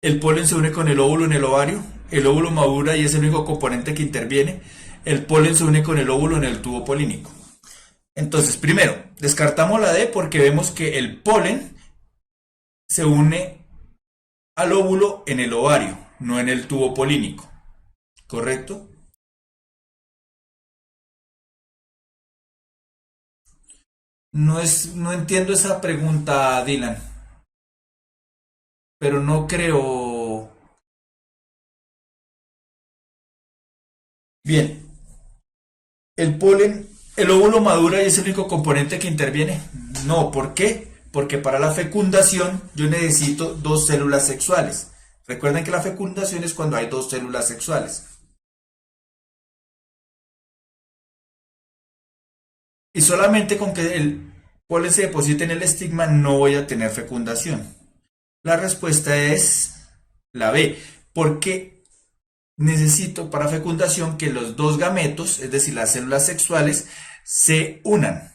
el polen se une con el óvulo en el ovario, el óvulo madura y es el único componente que interviene, el polen se une con el óvulo en el tubo polínico. Entonces, primero, descartamos la D porque vemos que el polen se une al óvulo en el ovario, no en el tubo polínico, ¿correcto? No entiendo esa pregunta, Dylan, pero no creo. Bien, el polen, el óvulo madura y es el único componente que interviene. No, ¿por qué? Porque para la fecundación yo necesito dos células sexuales. Recuerden que la fecundación es cuando hay dos células sexuales. Y solamente con que el polen se deposite en el estigma no voy a tener fecundación. La respuesta es la B, porque necesito para fecundación que los dos gametos, es decir, las células sexuales, se unan.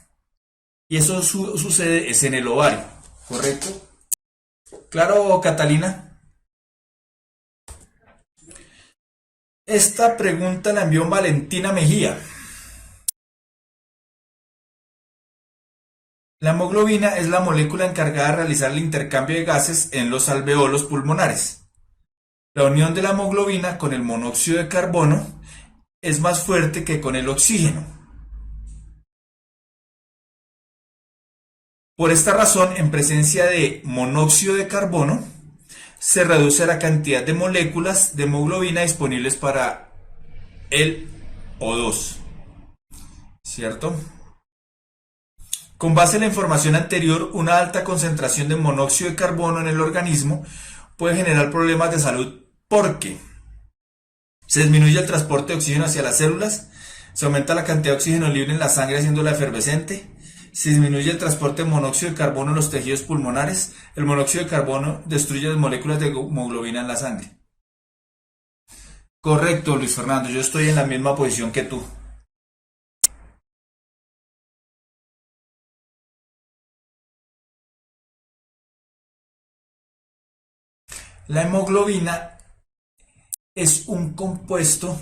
Y eso sucede es en el ovario, ¿correcto? Claro, Catalina. Esta pregunta la envió Valentina Mejía. La hemoglobina es la molécula encargada de realizar el intercambio de gases en los alveolos pulmonares. La unión de la hemoglobina con el monóxido de carbono es más fuerte que con el oxígeno. Por esta razón, en presencia de monóxido de carbono, se reduce la cantidad de moléculas de hemoglobina disponibles para el O2, ¿cierto? Con base en la información anterior, una alta concentración de monóxido de carbono en el organismo puede generar problemas de salud porque se disminuye el transporte de oxígeno hacia las células, se aumenta la cantidad de oxígeno libre en la sangre haciéndola efervescente, se disminuye el transporte de monóxido de carbono en los tejidos pulmonares, el monóxido de carbono destruye las moléculas de hemoglobina en la sangre. Correcto, Luis Fernando, yo estoy en la misma posición que tú. La hemoglobina es un compuesto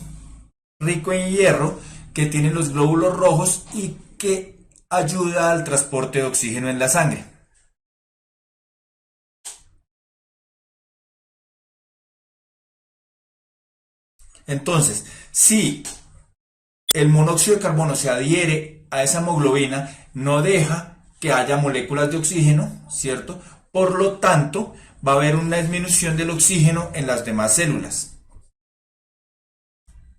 rico en hierro que tiene los glóbulos rojos y que ayuda al transporte de oxígeno en la sangre. Entonces, si el monóxido de carbono se adhiere a esa hemoglobina, no deja que haya moléculas de oxígeno, ¿cierto? Por lo tanto, va a haber una disminución del oxígeno en las demás células.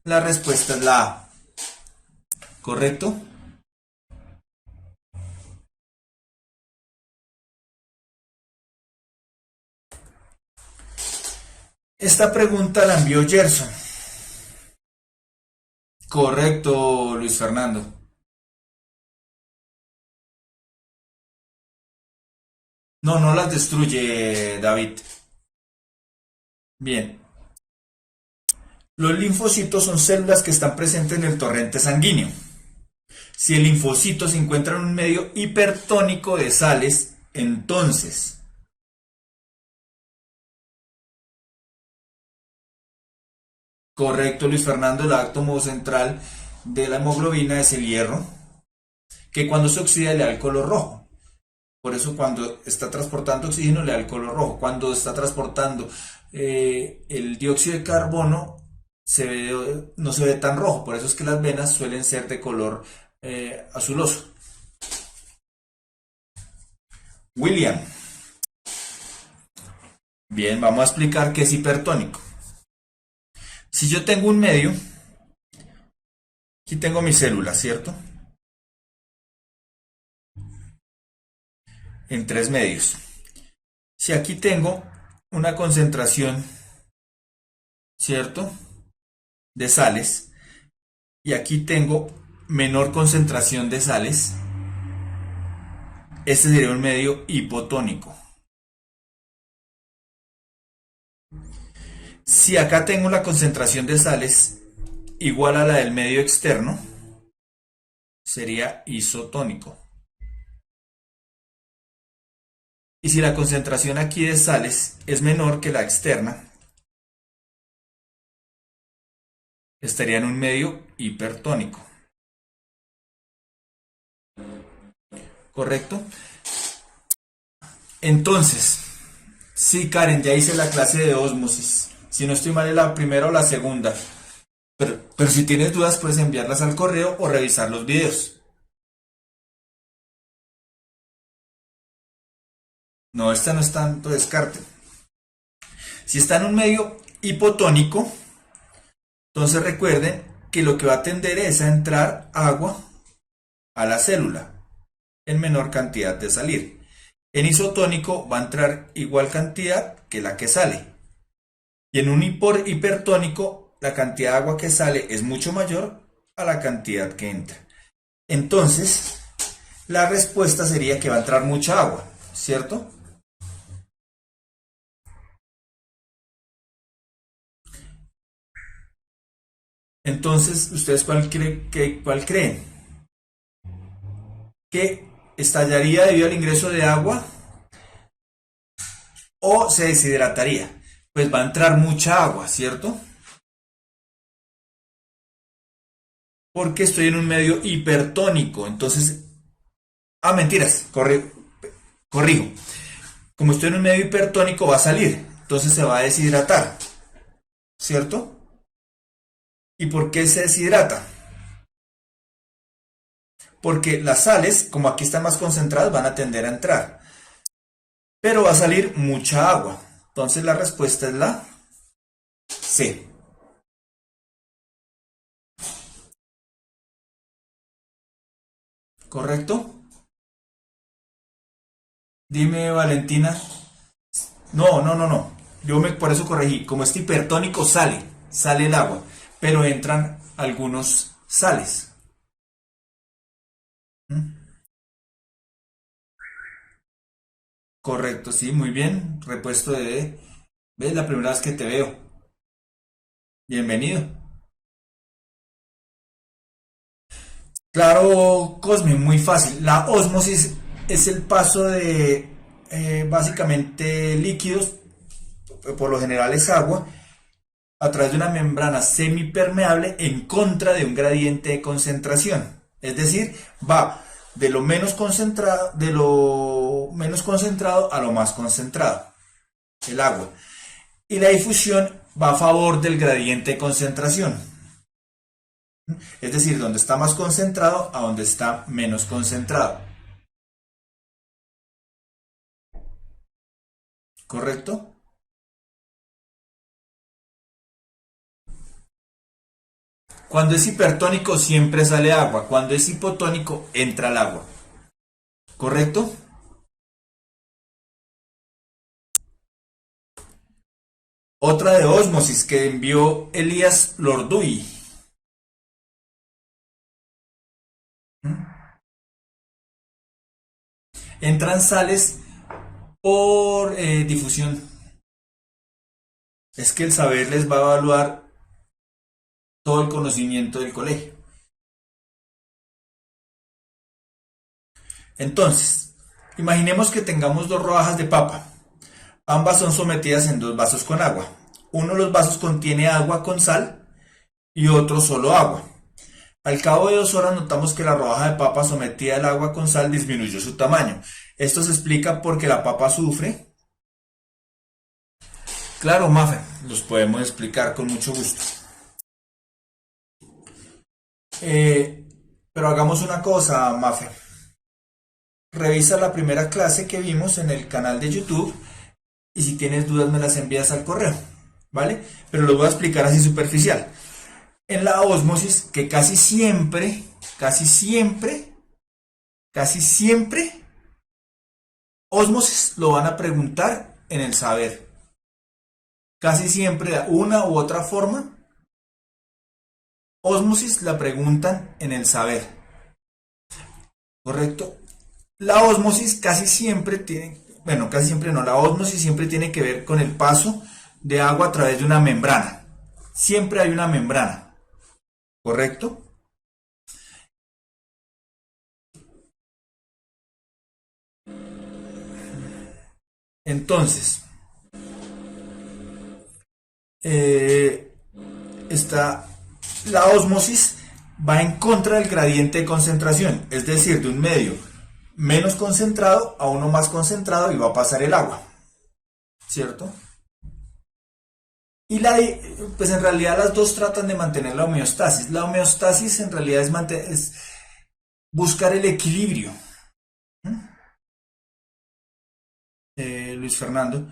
La respuesta es la A. ¿Correcto? Esta pregunta la envió Gerson. Correcto, Luis Fernando. No, no las destruye, David. Bien. Los linfocitos son células que están presentes en el torrente sanguíneo. Si el linfocito se encuentra en un medio hipertónico de sales, entonces correcto, Luis Fernando, el átomo central de la hemoglobina es el hierro, que cuando se oxida le da el color rojo. Por eso cuando está transportando oxígeno le da el color rojo. Cuando está transportando el dióxido de carbono no se ve tan rojo. Por eso es que las venas suelen ser de color azuloso. William. Bien, vamos a explicar qué es hipertónico. Si yo tengo un medio, aquí tengo mi célula, ¿cierto? En 3 medios. Si aquí tengo una concentración, ¿cierto? De sales, y aquí tengo menor concentración de sales, este sería un medio hipotónico. Si acá tengo la concentración de sales igual a la del medio externo, sería isotónico. Y si la concentración aquí de sales es menor que la externa, estaría en un medio hipertónico. ¿Correcto? Entonces, sí, Karen, ya hice la clase de ósmosis. Si no estoy mal, es la primera o la segunda. Pero si tienes dudas, puedes enviarlas al correo o revisar los videos. No, esta no es tanto descarte. Si está en un medio hipotónico, entonces recuerden que lo que va a tender es a entrar agua a la célula en menor cantidad de salir. En isotónico va a entrar igual cantidad que la que sale. Y en un hipertónico la cantidad de agua que sale es mucho mayor a la cantidad que entra. Entonces, la respuesta sería que va a entrar mucha agua, ¿cierto? Entonces, ¿ustedes cuál creen? ¿Que estallaría debido al ingreso de agua o se deshidrataría? Pues va a entrar mucha agua, ¿cierto? Porque estoy en un medio hipertónico. Entonces, mentiras, corrijo. Como estoy en un medio hipertónico va a salir. Entonces se va a deshidratar, ¿cierto? ¿Y por qué se deshidrata? Porque las sales, como aquí están más concentradas, van a tender a entrar. Pero va a salir mucha agua. Entonces la respuesta es la C. ¿Correcto? Dime, Valentina. No, no, no, no. Por eso corregí. Como este hipertónico sale el agua, pero entran algunos sales. ¿Mm? Correcto, sí, muy bien. Repuesto de... ¿Ves? La primera vez que te veo. Bienvenido. Claro, Cosme, muy fácil. La ósmosis es el paso de básicamente líquidos por lo general es agua, a través de una membrana semipermeable en contra de un gradiente de concentración. Es decir, va de lo menos concentrado a lo más concentrado, el agua. Y la difusión va a favor del gradiente de concentración. Es decir, donde está más concentrado a donde está menos concentrado. ¿Correcto? Cuando es hipertónico siempre sale agua. Cuando es hipotónico entra el agua. ¿Correcto? Otra de ósmosis que envió Elías Lorduy. Entran sales por difusión. Es que el saber les va a evaluar todo el conocimiento del colegio. Entonces, imaginemos que tengamos dos rodajas de papa. Ambas son sometidas en dos vasos con agua. Uno de los vasos contiene agua con sal y otro solo agua. Al cabo de 2 horas notamos que la rodaja de papa sometida al agua con sal disminuyó su tamaño. Esto se explica porque la papa sufre. Claro, Mafe, los podemos explicar con mucho gusto. Pero hagamos una cosa, Mafe. Revisa la primera clase que vimos en el canal de YouTube y si tienes dudas me las envías al correo, ¿vale? Pero lo voy a explicar así superficial. En la ósmosis, que casi siempre, ósmosis lo van a preguntar en el saber. Casi siempre de una u otra forma, ósmosis la preguntan en el saber. ¿Correcto? La ósmosis casi siempre tiene, bueno, casi siempre no, la ósmosis siempre tiene que ver con el paso de agua a través de una membrana. Siempre hay una membrana, ¿correcto? Entonces, la ósmosis va en contra del gradiente de concentración, es decir, de un medio menos concentrado a uno más concentrado y va a pasar el agua, ¿cierto? Y pues en realidad las dos tratan de mantener la homeostasis. La homeostasis en realidad es buscar el equilibrio. Luis Fernando.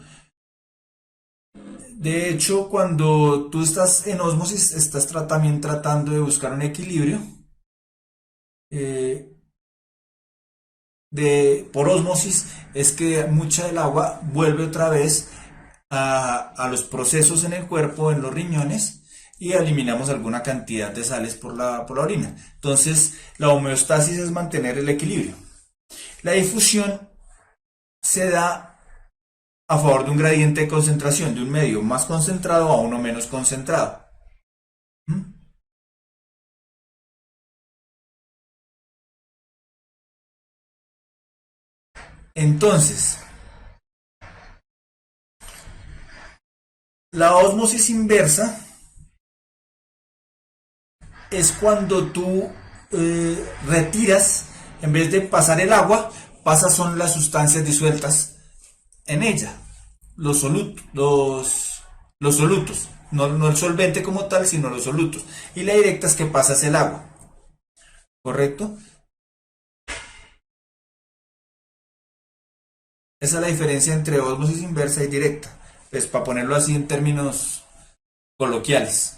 De hecho, cuando tú estás en ósmosis, estás también tratando de buscar un equilibrio. Por ósmosis es que mucha del agua vuelve otra vez a los procesos en el cuerpo, en los riñones, y eliminamos alguna cantidad de sales por la orina. Entonces, la homeostasis es mantener el equilibrio. La difusión se da a favor de un gradiente de concentración, de un medio más concentrado a uno menos concentrado. Entonces, la ósmosis inversa es cuando tú retiras, en vez de pasar el agua, pasas son las sustancias disueltas en ella, los solutos, no el solvente como tal, sino los solutos. Y la directa es que pasas el agua, ¿correcto? Esa es la diferencia entre ósmosis inversa y directa, pues para ponerlo así en términos coloquiales.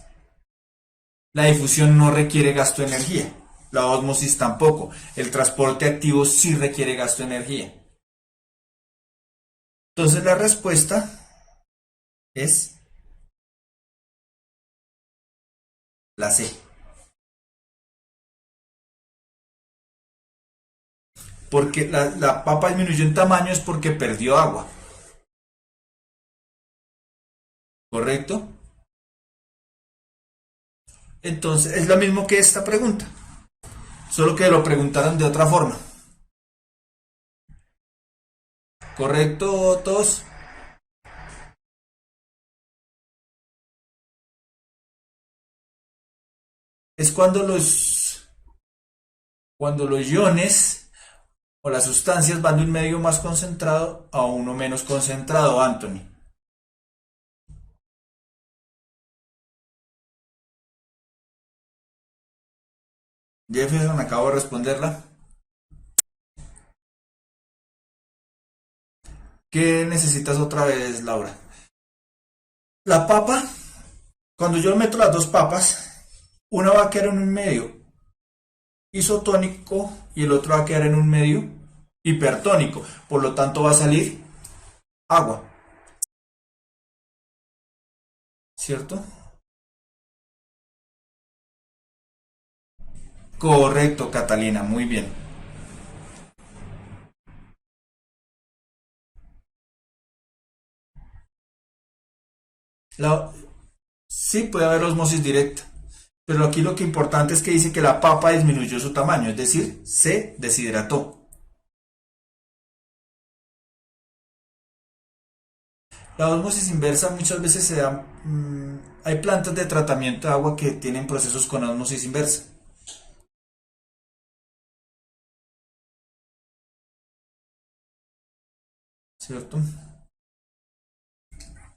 La difusión no requiere gasto de energía, la ósmosis tampoco. El transporte activo sí requiere gasto de energía. Entonces la respuesta es la C. Porque la papa disminuyó en tamaño es porque perdió agua. ¿Correcto? Entonces es lo mismo que esta pregunta, solo que lo preguntaron de otra forma. ¿Correcto todos? Es cuando los iones o las sustancias van de un medio más concentrado a uno menos concentrado, Anthony. Jefferson, acabo de responderla. ¿Qué necesitas otra vez, Laura? La papa, cuando yo meto las dos papas, una va a quedar en un medio isotónico y el otro va a quedar en un medio hipertónico. Por lo tanto va a salir agua, ¿cierto? Correcto, Catalina, muy bien. La, sí puede haber osmosis directa, pero aquí lo que importante es que dice que la papa disminuyó su tamaño, es decir, se deshidrató. La osmosis inversa muchas veces se da. Hay plantas de tratamiento de agua que tienen procesos con osmosis inversa, ¿cierto?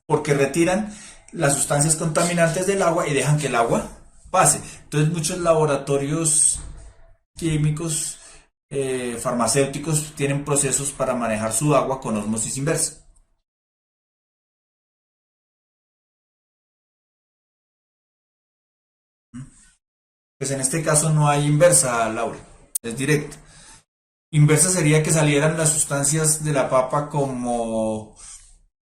Porque retiran las sustancias contaminantes del agua y dejan que el agua pase. Entonces muchos laboratorios químicos, farmacéuticos, tienen procesos para manejar su agua con osmosis inversa. Pues en este caso no hay inversa, Laura, es directa. Inversa sería que salieran las sustancias de la papa como,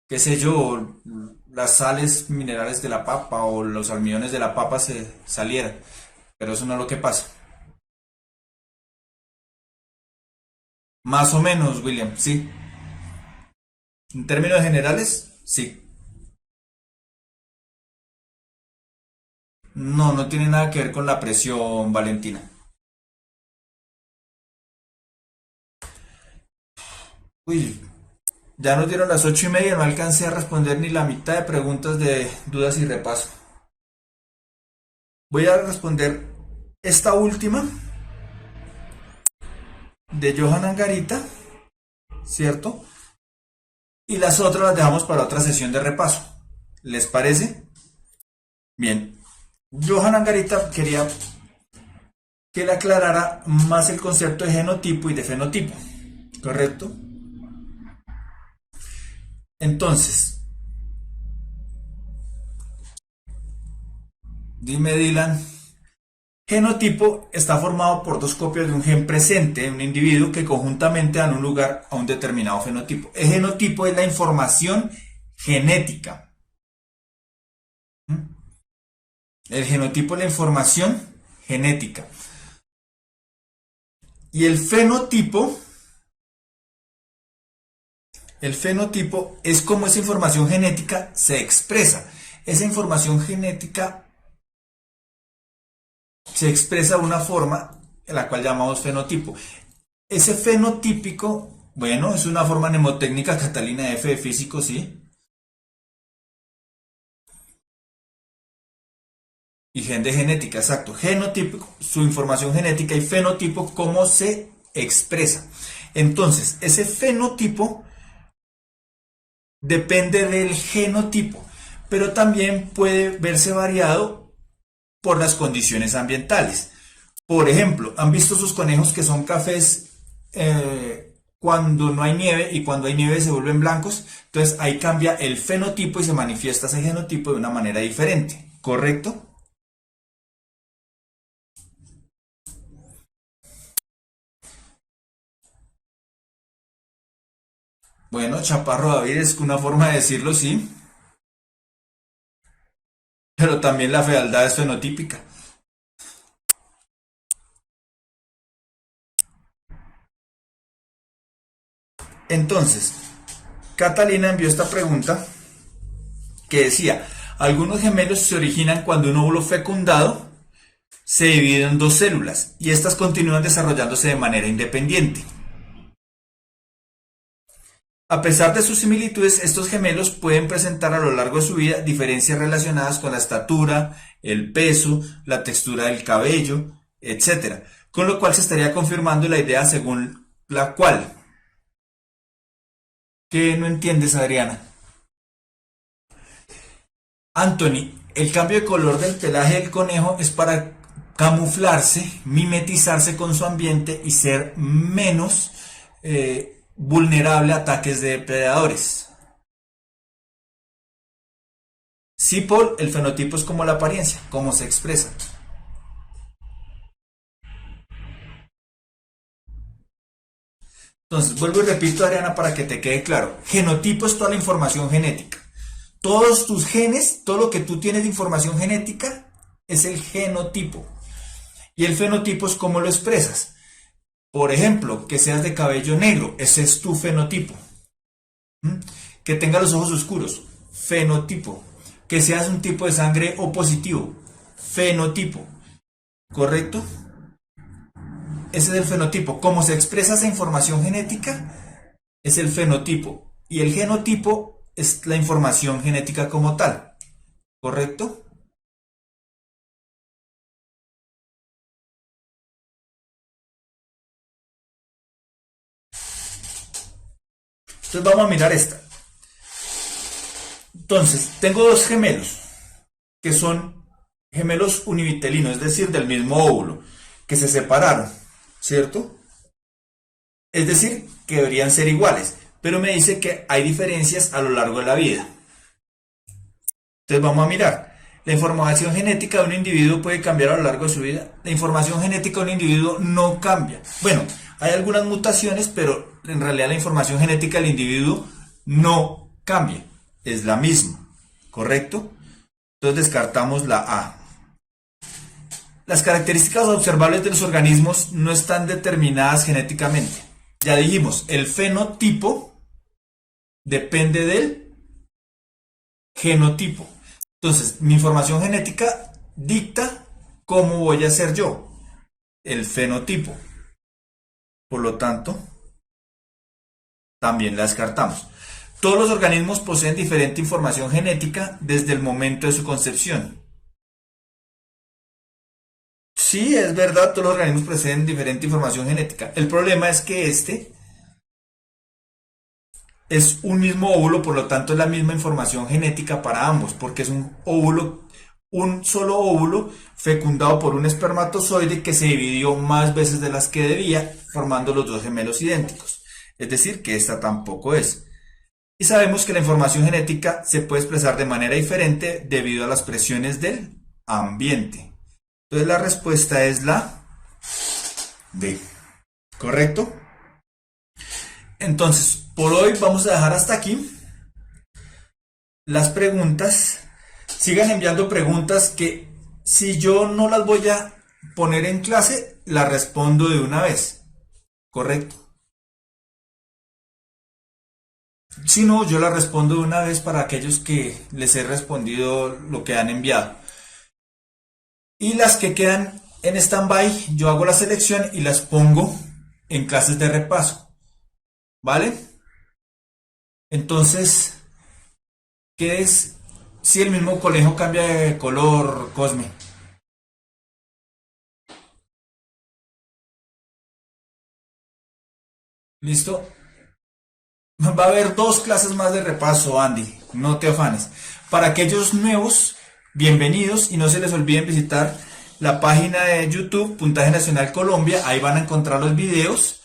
qué sé yo, las sales minerales de la papa o los almidones de la papa se salieran. Pero eso no es lo que pasa. Más o menos, William, sí. En términos generales, sí. No, no tiene nada que ver con la presión, Valentina. Uy, ya nos dieron las 8:30, no alcancé a responder ni la mitad de preguntas de dudas y repaso. Voy a responder esta última de Johan Angarita, ¿cierto? Y las otras las dejamos para otra sesión de repaso. ¿Les parece? Bien. Johan Angarita quería que le aclarara más el concepto de genotipo y de fenotipo, ¿correcto? Entonces, dime, Dylan. Genotipo está formado por dos copias de un gen presente en un individuo que conjuntamente dan un lugar a un determinado fenotipo. El genotipo es la información genética. El genotipo es la información genética. Y el fenotipo es cómo esa información genética se expresa. Esa información genética se expresa de una forma en la cual llamamos fenotipo. Ese fenotípico, bueno, es una forma mnemotécnica, Catalina F de físico, sí. Y gen de genética, exacto. Genotipo, su información genética, y fenotipo, cómo se expresa. Entonces, ese fenotipo depende del genotipo, pero también puede verse variado por las condiciones ambientales. Por ejemplo, ¿han visto sus conejos que son cafés cuando no hay nieve, y cuando hay nieve se vuelven blancos? Entonces ahí cambia el fenotipo y se manifiesta ese genotipo de una manera diferente, ¿correcto? Bueno, chaparro David es una forma de decirlo, sí, pero también la fealdad es fenotípica. Entonces, Catalina envió esta pregunta que decía, algunos gemelos se originan cuando un óvulo fecundado se divide en dos células y estas continúan desarrollándose de manera independiente. A pesar de sus similitudes, estos gemelos pueden presentar a lo largo de su vida diferencias relacionadas con la estatura, el peso, la textura del cabello, etc. Con lo cual se estaría confirmando la idea según la cual. ¿Qué no entiendes, Adriana? Anthony, el cambio de color del pelaje del conejo es para camuflarse, mimetizarse con su ambiente y ser menos vulnerable a ataques de depredadores. Sí, Paul, el fenotipo es como la apariencia, cómo se expresa. Entonces, vuelvo y repito, Adriana, para que te quede claro. Genotipo es toda la información genética. Todos tus genes, todo lo que tú tienes de información genética, es el genotipo. Y el fenotipo es cómo lo expresas. Por ejemplo, que seas de cabello negro, ese es tu fenotipo. Que tengas los ojos oscuros, fenotipo. Que seas un tipo de sangre O positivo, fenotipo. ¿Correcto? Ese es el fenotipo. Cómo se expresa esa información genética es el fenotipo. Y el genotipo es la información genética como tal. ¿Correcto? Entonces vamos a mirar esta. Entonces, tengo dos gemelos, que son gemelos univitelinos, es decir, del mismo óvulo, que se separaron, ¿cierto? Es decir, que deberían ser iguales, pero me dice que hay diferencias a lo largo de la vida. Entonces vamos a mirar. La información genética de un individuo puede cambiar a lo largo de su vida. La información genética de un individuo no cambia. Bueno, hay algunas mutaciones, pero en realidad la información genética del individuo no cambia. Es la misma, ¿correcto? Entonces descartamos la A. Las características observables de los organismos no están determinadas genéticamente. Ya dijimos, el fenotipo depende del genotipo. Entonces, mi información genética dicta cómo voy a ser yo, el fenotipo. Por lo tanto, también la descartamos. Todos los organismos poseen diferente información genética desde el momento de su concepción. Sí, es verdad, todos los organismos poseen diferente información genética. El problema es que este es un mismo óvulo, por lo tanto es la misma información genética para ambos, porque es un óvulo, un solo óvulo fecundado por un espermatozoide que se dividió más veces de las que debía, formando los dos gemelos idénticos. Es decir, que esta tampoco es. Y sabemos que la información genética se puede expresar de manera diferente debido a las presiones del ambiente. Entonces la respuesta es la B. ¿Correcto? Entonces, por hoy vamos a dejar hasta aquí las preguntas. Sigan enviando preguntas que si yo no las voy a poner en clase, las respondo de una vez. ¿Correcto? Si no, yo las respondo de una vez para aquellos que les he respondido lo que han enviado. Y las que quedan en stand-by, yo hago la selección y las pongo en clases de repaso. ¿Vale? Entonces, ¿qué es si el mismo conejo cambia de color, Cosme? ¿Listo? Va a haber dos clases más de repaso, Andy. No te afanes. Para aquellos nuevos, bienvenidos y no se les olviden visitar la página de YouTube, Puntaje Nacional Colombia. Ahí van a encontrar los videos.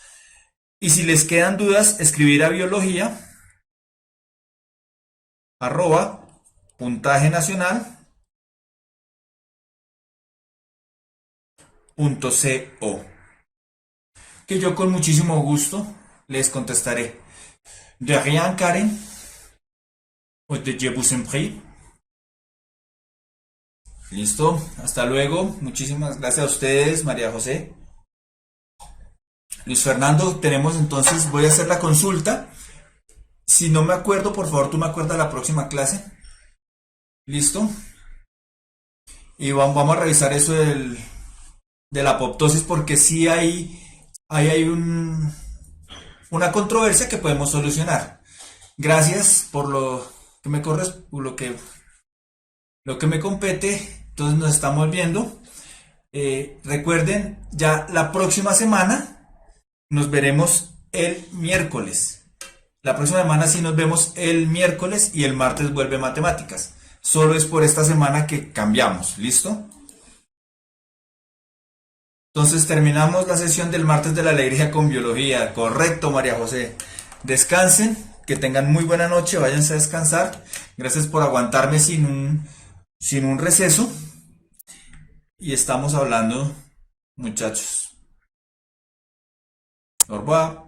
Y si les quedan dudas, escribir a biología @puntajenacional.co, que yo con muchísimo gusto les contestaré. De rien, Karen. Pues de Je vous en prie. Listo, hasta luego. Muchísimas gracias a ustedes, María José. Luis Fernando, tenemos entonces, voy a hacer la consulta. Si no me acuerdo, por favor, tú me acuerdas la próxima clase. Listo. Y vamos a revisar eso de la apoptosis porque sí hay una controversia que podemos solucionar. Gracias por lo que me lo que me compete. Entonces nos estamos viendo. Recuerden, ya la próxima semana nos veremos el miércoles. La próxima semana sí nos vemos el miércoles y el martes vuelve matemáticas. Solo es por esta semana que cambiamos. ¿Listo? Entonces terminamos la sesión del martes de la alegría con biología. Correcto, María José. Descansen, que tengan muy buena noche, váyanse a descansar. Gracias por aguantarme sin un receso. Y estamos hablando, muchachos. Au revoir.